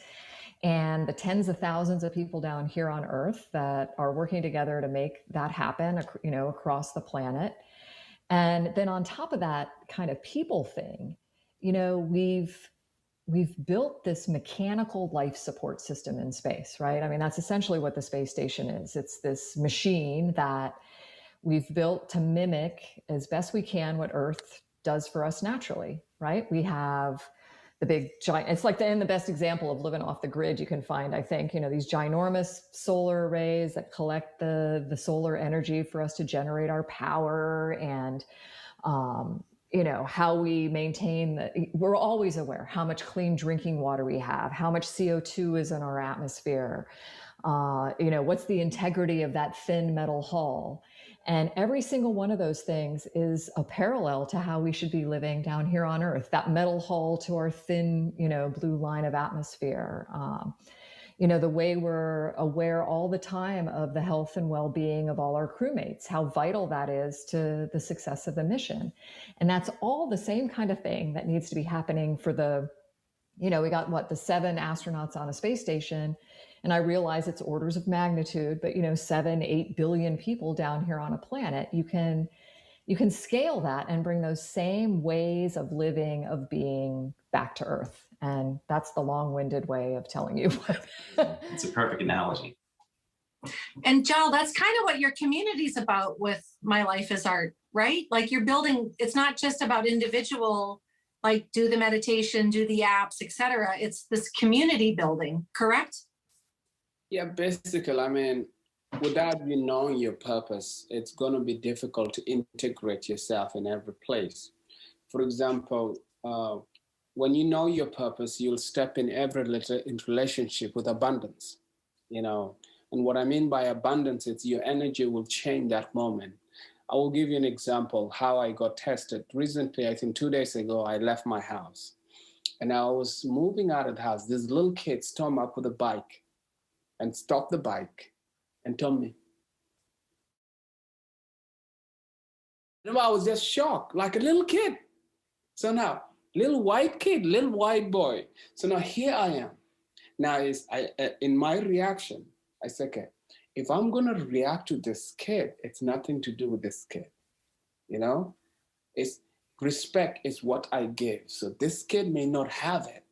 And the tens of thousands of people down here on Earth that are working together to make that happen, you know, across the planet. And then on top of that kind of people thing, you know, we've built this mechanical life support system in space, right? I mean, that's essentially what the space station is. It's this machine that we've built to mimic as best we can what Earth does for us naturally, right? We have the big giant, it's like the best example of living off the grid you can find, I think, you know, these ginormous solar arrays that collect the solar energy for us to generate our power, and you know, how we maintain we're always aware how much clean drinking water we have, how much CO2 is in our atmosphere, you know, what's the integrity of that thin metal hull. And every single one of those things is a parallel to how we should be living down here on Earth, that metal hull to our thin, you know, blue line of atmosphere. You know, the way we're aware all the time of the health and well-being of all our crewmates, how vital that is to the success of the mission. And that's all the same kind of thing that needs to be happening for the, you know, we got the 7 astronauts on a space station. And I realize it's orders of magnitude, but, you know, 7-8 billion people down here on a planet, you can scale that and bring those same ways of living, of being back to Earth. And that's the long-winded way of telling you what. It's a perfect analogy. And Jal, that's kind of what your community's about with My Life is Art, right? Like you're building, it's not just about individual, like do the meditation, do the apps, etc. It's this community building, correct? Yeah, basically, I mean, without you knowing your purpose, it's going to be difficult to integrate yourself in every place. For example, when you know your purpose, you'll step in every relationship with abundance, you know. And what I mean by abundance is your energy will change that moment. I will give you an example how I got tested. Recently, I think 2 days ago, I left my house and I was moving out of the house. This little kid stormed up with a bike and stopped the bike and told me. You know, I was just shocked, like a little kid. So now, little white kid, little white boy. So now here I am. Now in my reaction, I said, okay, if I'm gonna react to this kid, it's nothing to do with this kid. You know, it's respect is what I give. So this kid may not have it.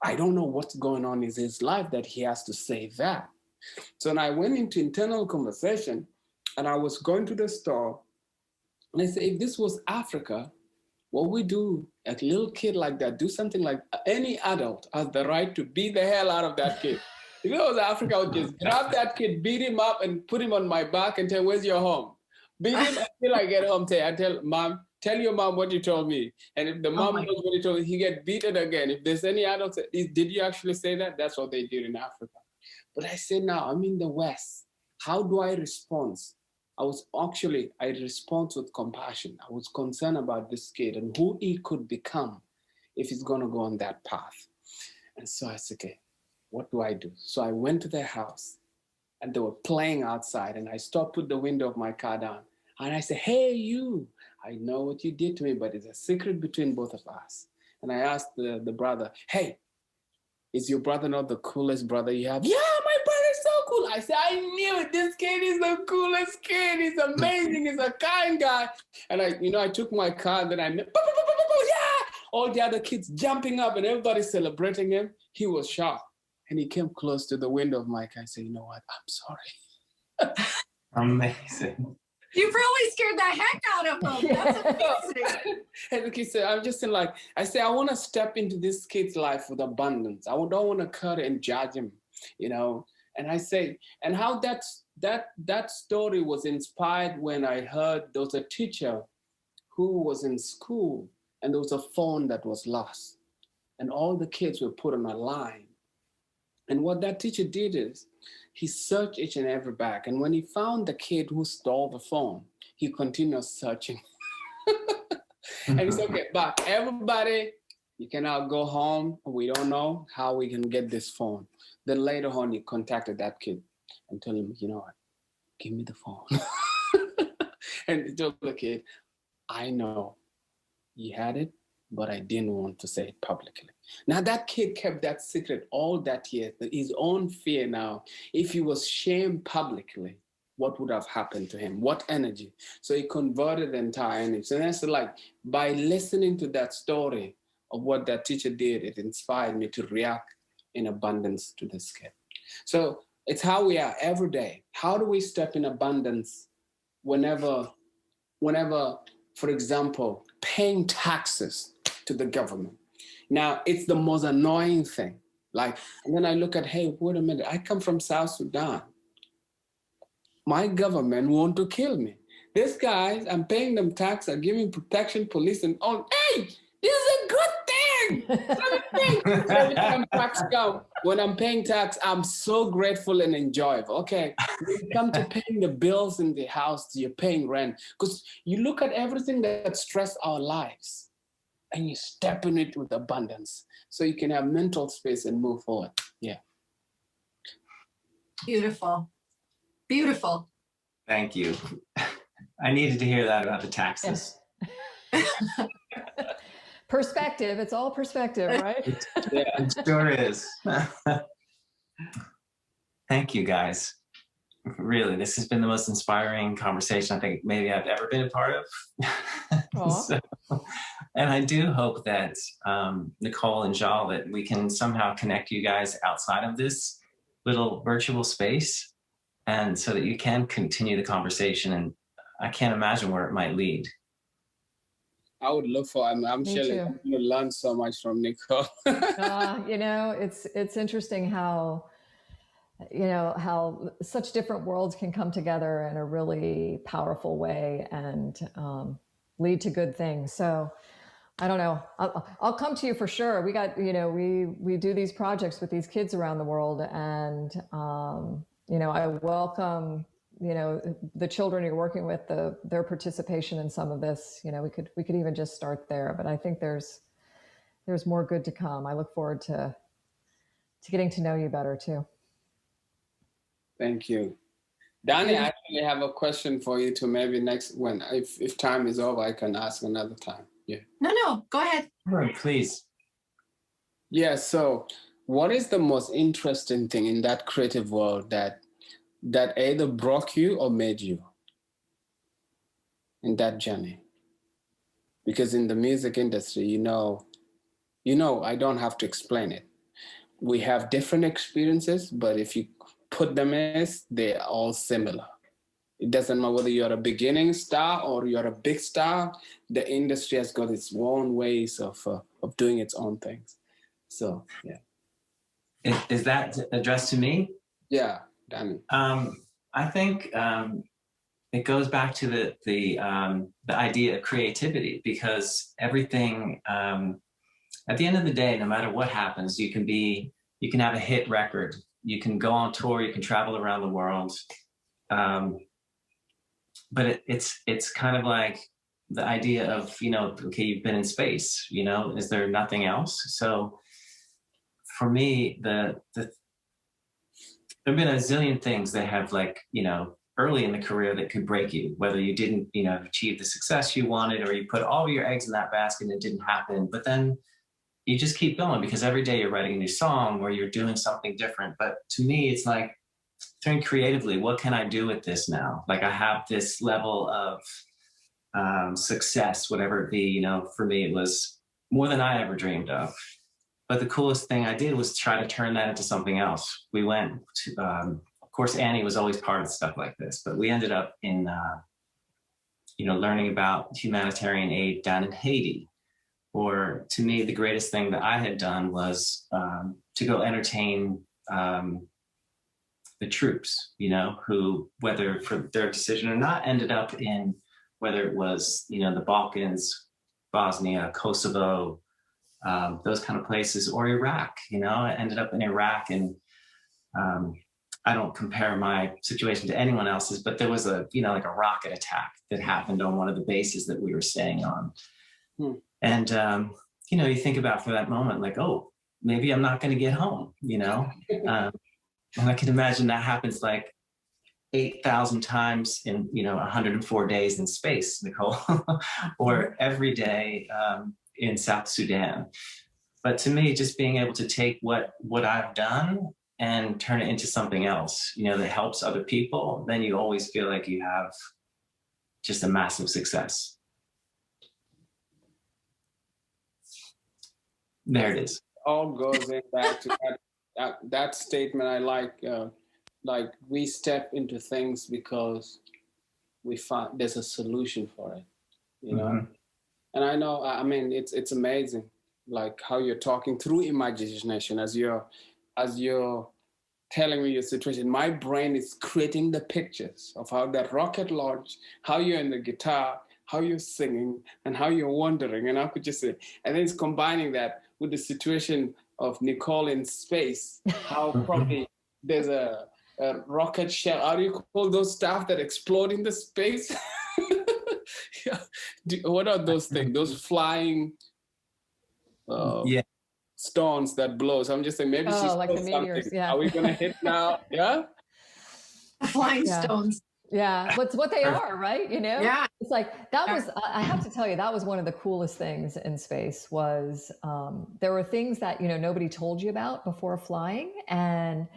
I don't know what's going on in his life that he has to say that. So then I went into internal conversation and I was going to the store and I said, if this was Africa, what we do, a little kid like that, do something like any adult has the right to beat the hell out of that kid. If it was Africa, I would just grab that kid, beat him up and put him on my back and tell, where's your home? Beat him until I get home. I tell mom, tell your mom what you told me. And if the mom knows what you told me, he get beaten again. If there's any adults, did you actually say that? That's what they did in Africa. But I say now, I'm in the West. How do I respond? I respond with compassion. I was concerned about this kid and who he could become if he's gonna go on that path. And so I said, okay, what do I do? So I went to their house and they were playing outside and I stopped, put the window of my car down. And I said, hey, you, I know what you did to me, but it's a secret between both of us. And I asked the brother, hey, is your brother not the coolest brother you have? Yeah, my brother's so cool. I said, I knew it. This kid is the coolest kid. He's amazing. He's a kind guy. And I took my car and then yeah, all the other kids jumping up and everybody celebrating him. He was shocked. And he came close to the window of my car and said, you know what? I'm sorry. Amazing. You really scared the heck out of him. That's amazing. And the kid said, I'm just in I say, I want to step into this kid's life with abundance. I don't want to cut and judge him, you know. And I say, and how that story was inspired when I heard there was a teacher who was in school and there was a phone that was lost. And all the kids were put on a line. And what that teacher did is he searched each and every bag. And when he found the kid who stole the phone, he continued searching. And it's okay. But everybody, you cannot go home. We don't know how we can get this phone. Then later on, he contacted that kid and told him, you know what, give me the phone. And he told the kid, I know he had it, but I didn't want to say it publicly. Now that kid kept that secret all that year, his own fear now. If he was shamed publicly, what would have happened to him? What energy? So he converted the entire energy. So that's like, by listening to that story of what that teacher did, it inspired me to react in abundance to this kid. So it's how we are every day. How do we step in abundance whenever, for example, paying taxes to the government? Now, it's the most annoying thing. Like, and then I look at, hey, wait a minute, I come from South Sudan. My government want to kill me. These guys, I'm paying them tax, I'm giving protection, police, and all. Hey, this is a good thing. Every time tax come, when I'm paying tax, I'm so grateful and enjoyable. Okay, when you come to paying the bills in the house, you're paying rent. Because you look at everything that stress our lives and you step in it with abundance so you can have mental space and move forward. Yeah. Beautiful. Beautiful. Thank you. I needed to hear that about the taxes. Perspective. It's all perspective, right? Yeah, it sure is. Thank you, guys. Really, this has been the most inspiring conversation I think maybe I've ever been a part of. So, and I do hope that Nicole and Jal, that we can somehow connect you guys outside of this little virtual space, and so that you can continue the conversation. And I can't imagine where it might lead. I would look for. I'm sure I'm going to learn so much from Nicole. You know, it's interesting how, you know, how such different worlds can come together in a really powerful way and lead to good things. So I don't know. I'll come to you for sure. We got, you know, we do these projects with these kids around the world, and you know, I welcome, you know, the children you're working with, their participation in some of this. You know, we could even just start there, but I think there's more good to come. I look forward to getting to know you better too. Thank you. Danny, I actually have a question for you to maybe next, when, if time is over, I can ask another time. Yeah. No, go ahead. Right, please. Yeah, so what is the most interesting thing in that creative world that either broke you or made you in that journey? Because in the music industry, you know, I don't have to explain it. We have different experiences, but if you put them as, they're all similar. It doesn't matter whether you're a beginning star or you're a big star, the industry has got its own ways of doing its own things. So, yeah. Is that addressed to me? Yeah, Danny. I think it goes back to the idea of creativity, because everything, at the end of the day, no matter what happens, you can have a hit record, you can go on tour, you can travel around the world. But it's kind of like the idea of, you know, okay, you've been in space, you know, is there nothing else? So for me, there've been a zillion things that have, like, you know, early in the career that could break you, whether you didn't, you know, achieve the success you wanted, or you put all your eggs in that basket and it didn't happen. But then you just keep going, because every day you're writing a new song or you're doing something different. But to me, it's like, think creatively, what can I do with this now? Like, I have this level of success, whatever it be, you know, for me, it was more than I ever dreamed of. But the coolest thing I did was try to turn that into something else. We went to, of course, Annie was always part of stuff like this, but we ended up in, you know, learning about humanitarian aid down in Haiti. Or to me, the greatest thing that I had done was to go entertain the troops, you know, who, whether for their decision or not, ended up in, whether it was, you know, the Balkans, Bosnia, Kosovo, those kind of places, or Iraq. You know, I ended up in Iraq, and I don't compare my situation to anyone else's, but there was a, you know, like a rocket attack that happened on one of the bases that we were staying on. And, you know, you think about for that moment, like, oh, maybe I'm not going to get home, you know? And I can imagine that happens like 8,000 times in, you know, 104 days in space, Nicole, or every day in South Sudan. But to me, just being able to take what I've done and turn it into something else, you know, that helps other people, then you always feel like you have just a massive success. There it is. All goes in back to that statement. I like we step into things because we find there's a solution for it, you know. Mm-hmm. And I know, I mean, it's amazing, like how you're talking through imagination as you're telling me your situation. My brain is creating the pictures of how that rocket launched, how you're in the guitar, how you're singing, and how you're wandering. And I could just say, and then it's combining that with the situation of Nicole in space, how probably there's a rocket shell. How do you call those stuff that explode in the space? Yeah. What are those things? Those flying stones that blow. So I'm just saying, maybe she's like the meteors. Something. Yeah. Are we gonna hit now? Yeah. Flying stones. Yeah, but it's what they are, right? You know? Yeah. It's like, that was, I have to tell you, that was one of the coolest things in space was there were things that, you know, nobody told you about before flying. And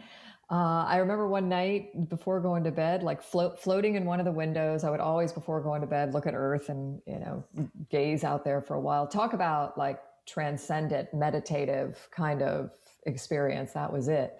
I remember one night before going to bed, like floating in one of the windows, I would always, before going to bed, look at Earth and, you know, gaze out there for a while. Talk about like transcendent, meditative kind of experience. That was it.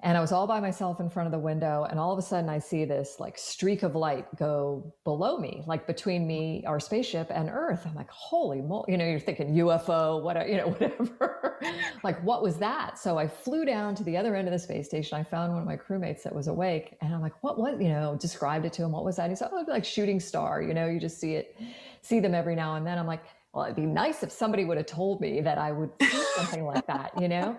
And I was all by myself in front of the window, and all of a sudden I see this like streak of light go below me, like between me, our spaceship, and Earth. I'm like, holy moly, you know, you're thinking UFO, whatever, you know, whatever. Like, what was that? So I flew down to the other end of the space station. I found one of my crewmates that was awake, and I'm like, what was, you know, described it to him. What was that? And he said, oh, like shooting star, you know, you just see them every now and then. I'm like, well, it'd be nice if somebody would have told me that I would see something like that, you know?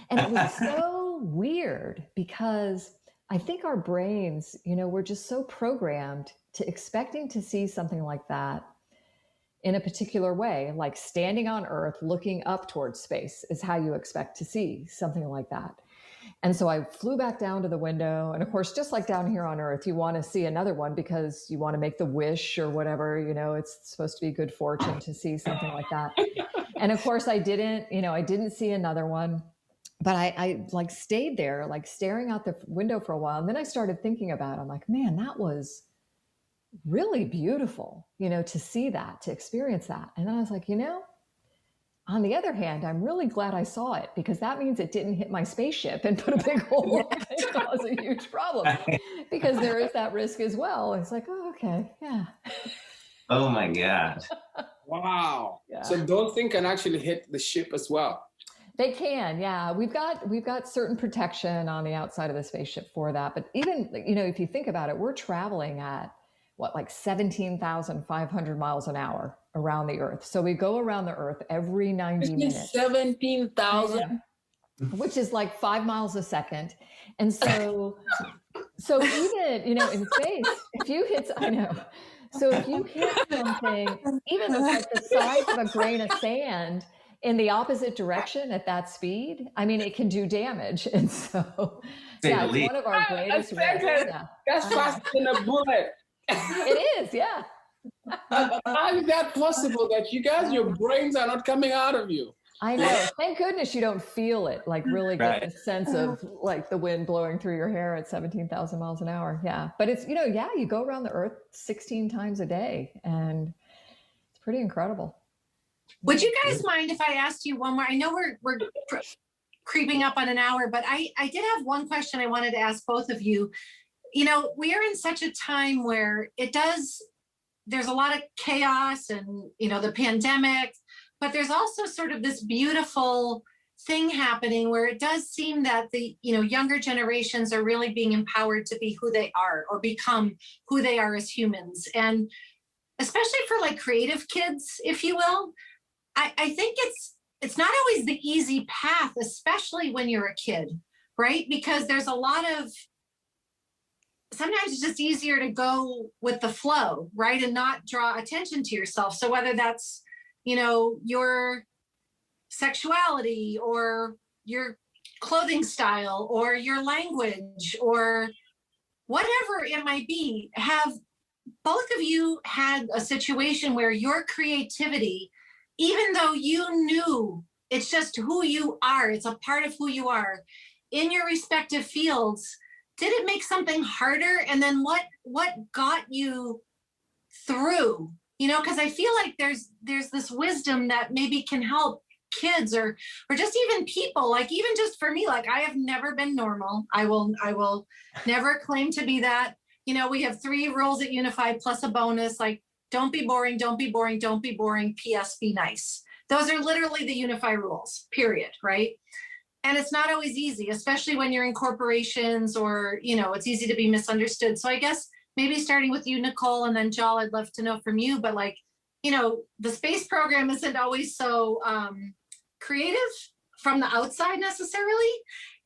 And it was so weird because I think our brains, you know, we're just so programmed to expecting to see something like that in a particular way, like standing on Earth, looking up towards space is how you expect to see something like that. And so I flew back down to the window. And of course, just like down here on Earth, you want to see another one because you want to make the wish or whatever, you know, it's supposed to be good fortune to see something like that. And of course I didn't see another one, but I like stayed there, like staring out the window for a while. And then I started thinking about it. I'm like, man, that was really beautiful, you know, to see that, to experience that. And then I was like, you know, on the other hand, I'm really glad I saw it because that means it didn't hit my spaceship and put a big hole and cause a huge problem because there is that risk as well. It's like, oh, okay. Yeah. Oh my God. Wow. Yeah. So those things can actually hit the ship as well. They can, yeah. We've got certain protection on the outside of the spaceship for that. But even, you know, if you think about it, we're traveling at what, like 17,500 miles an hour around the Earth. So we go around the Earth every 90 minutes. 17,000? Which is like 5 miles a second. And so even, you know, in space, if you hit, I know. So if you hit something, even like the size of a grain of sand in the opposite direction at that speed, I mean, it can do damage. And so, yeah, it's one of our greatest risks. Yeah. That's faster than a bullet. It is, yeah. How is that possible that you guys, your brains are not coming out of you? I know. Thank goodness you don't feel it, like really get the sense of like the wind blowing through your hair at 17,000 miles an hour. Yeah. But it's, you know, yeah, you go around the Earth 16 times a day and it's pretty incredible. Would you guys mind if I asked you one more? I know we're creeping up on an hour, but I did have one question I wanted to ask both of you. You know, we are in such a time where there's a lot of chaos and, you know, the pandemic, but there's also sort of this beautiful thing happening where it does seem that the, you know, younger generations are really being empowered to be who they are or become who they are as humans. And especially for like creative kids, if you will, I think it's not always the easy path, especially when you're a kid, right? Because there's a lot of, sometimes it's just easier to go with the flow, right? And not draw attention to yourself. So whether that's, your sexuality or your clothing style or your language or whatever it might be. Have both of you had a situation where your creativity, even though you knew it's just who you are, it's a part of who you are in your respective fields, did it make something harder? And then what got you through? Because I feel like there's this wisdom that maybe can help kids or just even people, like even just for me, like I have never been normal. I will never claim to be that. We have 3 rules at Unified plus a bonus, like don't be boring, don't be boring, don't be boring, PS be nice. Those are literally the Unify rules, period, right? And it's not always easy, especially when you're in corporations or, it's easy to be misunderstood. So I guess maybe starting with you, Nicole, and then Jal, I'd love to know from you, but like, the space program isn't always so creative from the outside necessarily.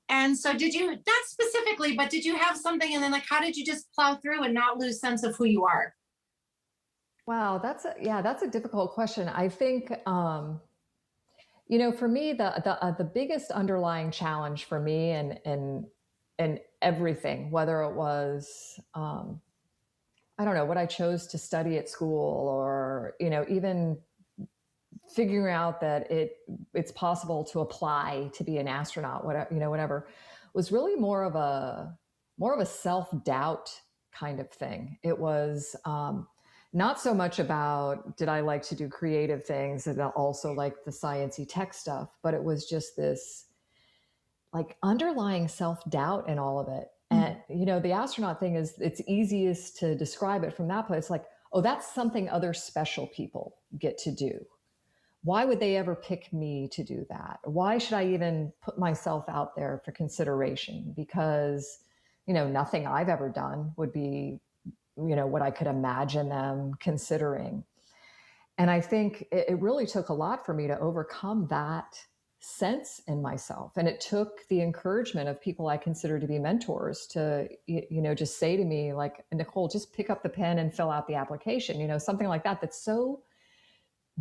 And so did you, not specifically, but did you have something, and then like, how did you just plow through and not lose sense of who you are? Wow, that's a difficult question. I think, for me, the biggest underlying challenge for me and everything, whether it was, I don't know, what I chose to study at school, or, even figuring out that it's possible to apply to be an astronaut, whatever, was really more of a self-doubt kind of thing. It was not so much about, did I like to do creative things and also like the sciencey tech stuff, but it was just this like underlying self-doubt in all of it. And, the astronaut thing is, it's easiest to describe it from that place. Like, oh, that's something other special people get to do. Why would they ever pick me to do that? Why should I even put myself out there for consideration? Because, nothing I've ever done would be, what I could imagine them considering. And I think it really took a lot for me to overcome that sense in myself. And it took the encouragement of people I consider to be mentors to, just say to me, like, Nicole, just pick up the pen and fill out the application, something like that. That's so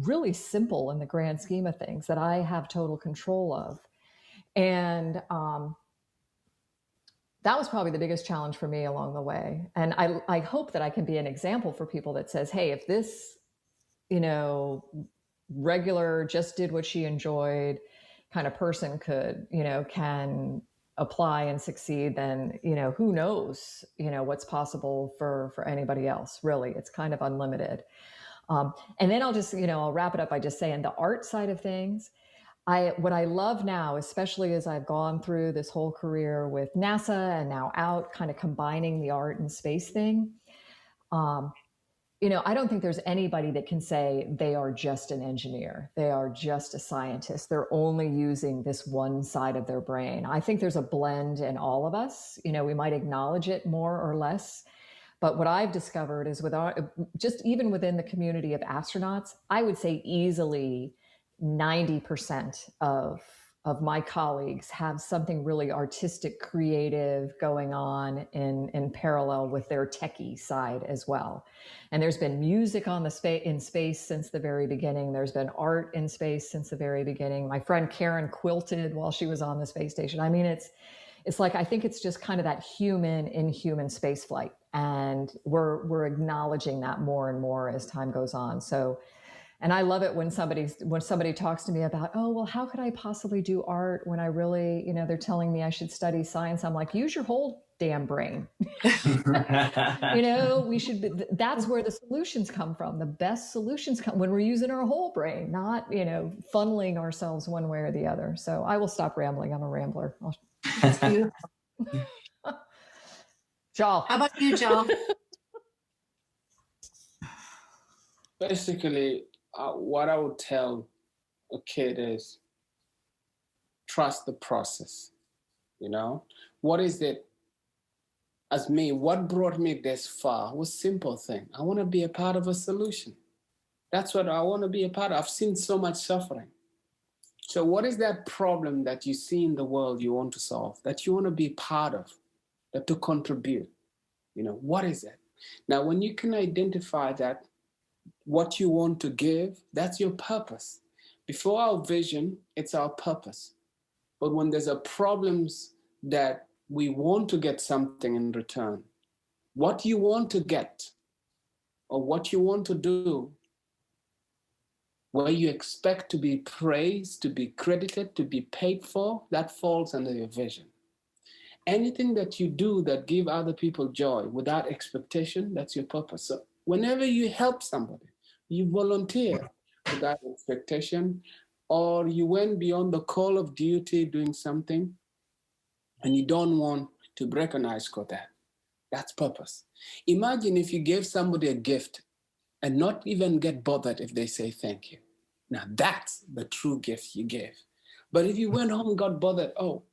really simple in the grand scheme of things that I have total control of. And that was probably the biggest challenge for me along the way. And I hope that I can be an example for people that says, hey, if this, regular, just did what she enjoyed kind of person could, can apply and succeed, then, who knows, what's possible for anybody else, really. It's kind of unlimited. And then I'll just, I'll wrap it up by just saying the art side of things. What I love now, especially as I've gone through this whole career with NASA and now out, kind of combining the art and space thing, I don't think there's anybody that can say they are just an engineer. They are just a scientist. They're only using this one side of their brain. I think there's a blend in all of us. We might acknowledge it more or less. But what I've discovered is just even within the community of astronauts, I would say easily 90% of my colleagues have something really artistic, creative going on in parallel with their techie side as well. And there's been music in space since the very beginning. There's been art in space since the very beginning. My friend Karen quilted while she was on the space station. I mean, it's like, I think it's just kind of that human space flight. And we're acknowledging that more and more as time goes on. So, and I love it when somebody talks to me about, oh, well, how could I possibly do art when I really, they're telling me I should study science. I'm like, use your whole damn brain. That's where the solutions come from. The best solutions come when we're using our whole brain, not, funneling ourselves one way or the other. So I will stop rambling. I'm a rambler. Jal. How about you, Jal? Basically, what I would tell a kid is trust the process. What is it? As me, what brought me this far was simple thing. I want to be a part of a solution. That's what I want to be a part of. I've seen so much suffering. So what is that problem that you see in the world you want to solve, that you want to be part of, that to contribute? What is it? Now, when you can identify that, what you want to give, that's your purpose. Before our vision, it's our purpose. But when there's a problems that we want to get something in return, what you want to get or what you want to do, where you expect to be praised, to be credited, to be paid for, that falls under your vision. Anything that you do that give other people joy without expectation, that's your purpose. So whenever you help somebody, you volunteer without expectation, or you went beyond the call of duty doing something and you don't want to be recognized for that, that's purpose. Imagine if you gave somebody a gift and not even get bothered if they say thank you. Now that's the true gift you gave. But if you went home and got bothered, oh,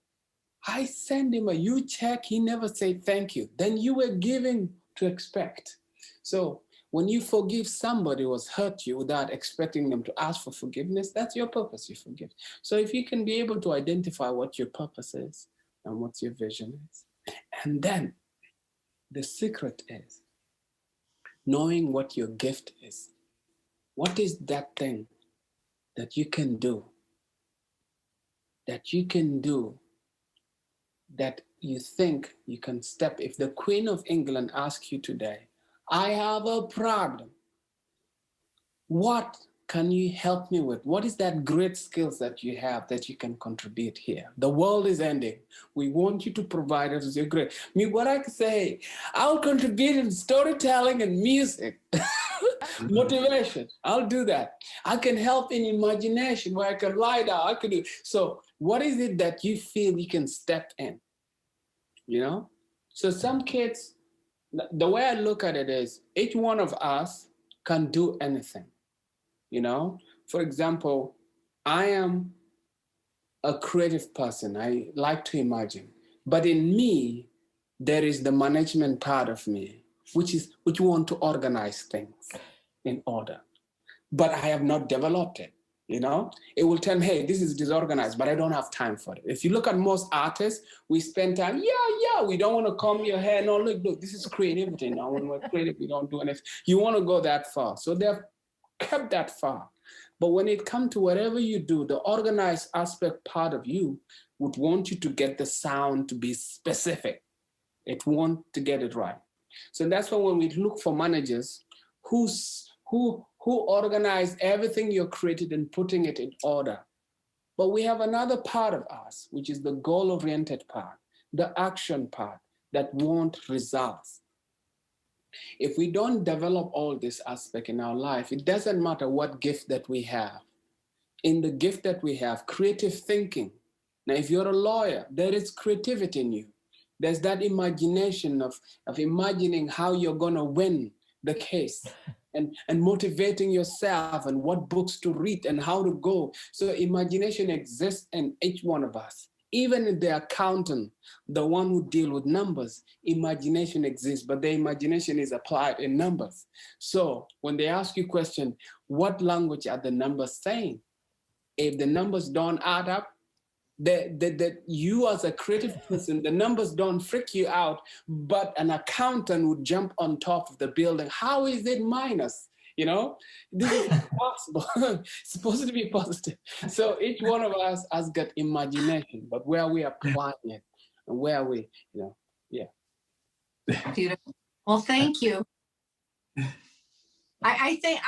I send him a huge check, he never said thank you, then you were giving to expect. So when you forgive somebody who has hurt you without expecting them to ask for forgiveness, that's your purpose, you forgive. So if you can be able to identify what your purpose is and what your vision is, and then the secret is knowing what your gift is. What is that thing that you can do, that you think you can step? If the Queen of England asks you today, I have a problem, what can you help me with? What is that great skills that you have that you can contribute here? The world is ending. We want you to provide us with your great. Me, what I can say, I'll contribute in storytelling and music. Motivation, I'll do that. I can help in imagination where I can lie down, I can do. So what is it that you feel you can step in? You know? So some kids, the way I look at it is each one of us can do anything. You know, for example, I am a creative person. I like to imagine, but in me, there is the management part of me, which want to organize things in order, but I have not developed it. You know, it will tell me, hey, this is disorganized, but I don't have time for it. If you look at most artists, we spend time, we don't want to comb your hair. No, look, this is creativity. Now, when we're creative, we don't do anything. You want to go that far. So they've kept that far. But when it comes to whatever you do, the organized aspect part of you would want you to get the sound to be specific. It wants to get it right. So that's why when we look for managers who organize everything you're created and putting it in order. But we have another part of us, which is the goal-oriented part, the action part that want results. If we don't develop all this aspect in our life, it doesn't matter what gift that we have. In the gift that we have, creative thinking. Now, if you're a lawyer, there is creativity in you. There's that imagination of imagining how you're going to win the case and motivating yourself and what books to read and how to go. So imagination exists in each one of us. Even in the accountant, the one who deals with numbers, imagination exists, but the imagination is applied in numbers. So when they ask you a question, what language are the numbers saying? If the numbers don't add up, that you as a creative person, the numbers don't freak you out, but an accountant would jump on top of the building. How is it minus? You know, this is impossible. It's supposed to be positive. So each one of us has got imagination, but where we apply it and where we, Beautiful. Well, thank you. I think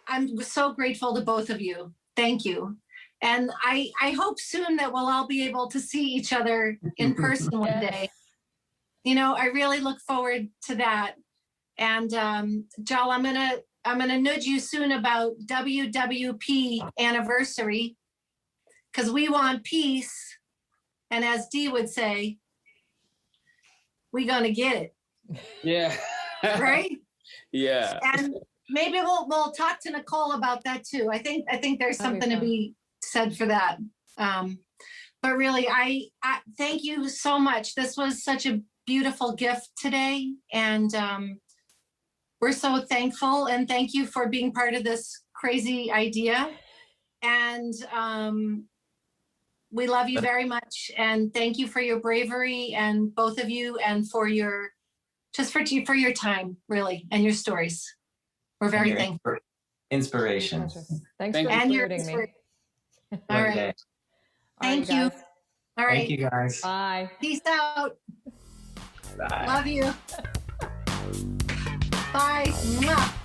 I'm so grateful to both of you. Thank you. And I hope soon that we'll all be able to see each other in person one day. You know, I really look forward to that. And Jal, I'm gonna nudge you soon about WWP anniversary, because we want peace. And as Dee would say, we're gonna get it. Yeah. Right? Yeah. And maybe we'll talk to Nicole about that too. I think there's something to be said for that. But really, I thank you so much. This was such a beautiful gift today, and we're so thankful. And thank you for being part of this crazy idea. And we love you very much. And thank you for your bravery, and both of you, and for your just for your time, really, and your stories. We're very thankful. Inspiration. Thanks for including me. All right. Thank you. All right. Thank you, guys. Bye. Peace out. Bye. Love you. Bye. Mwah.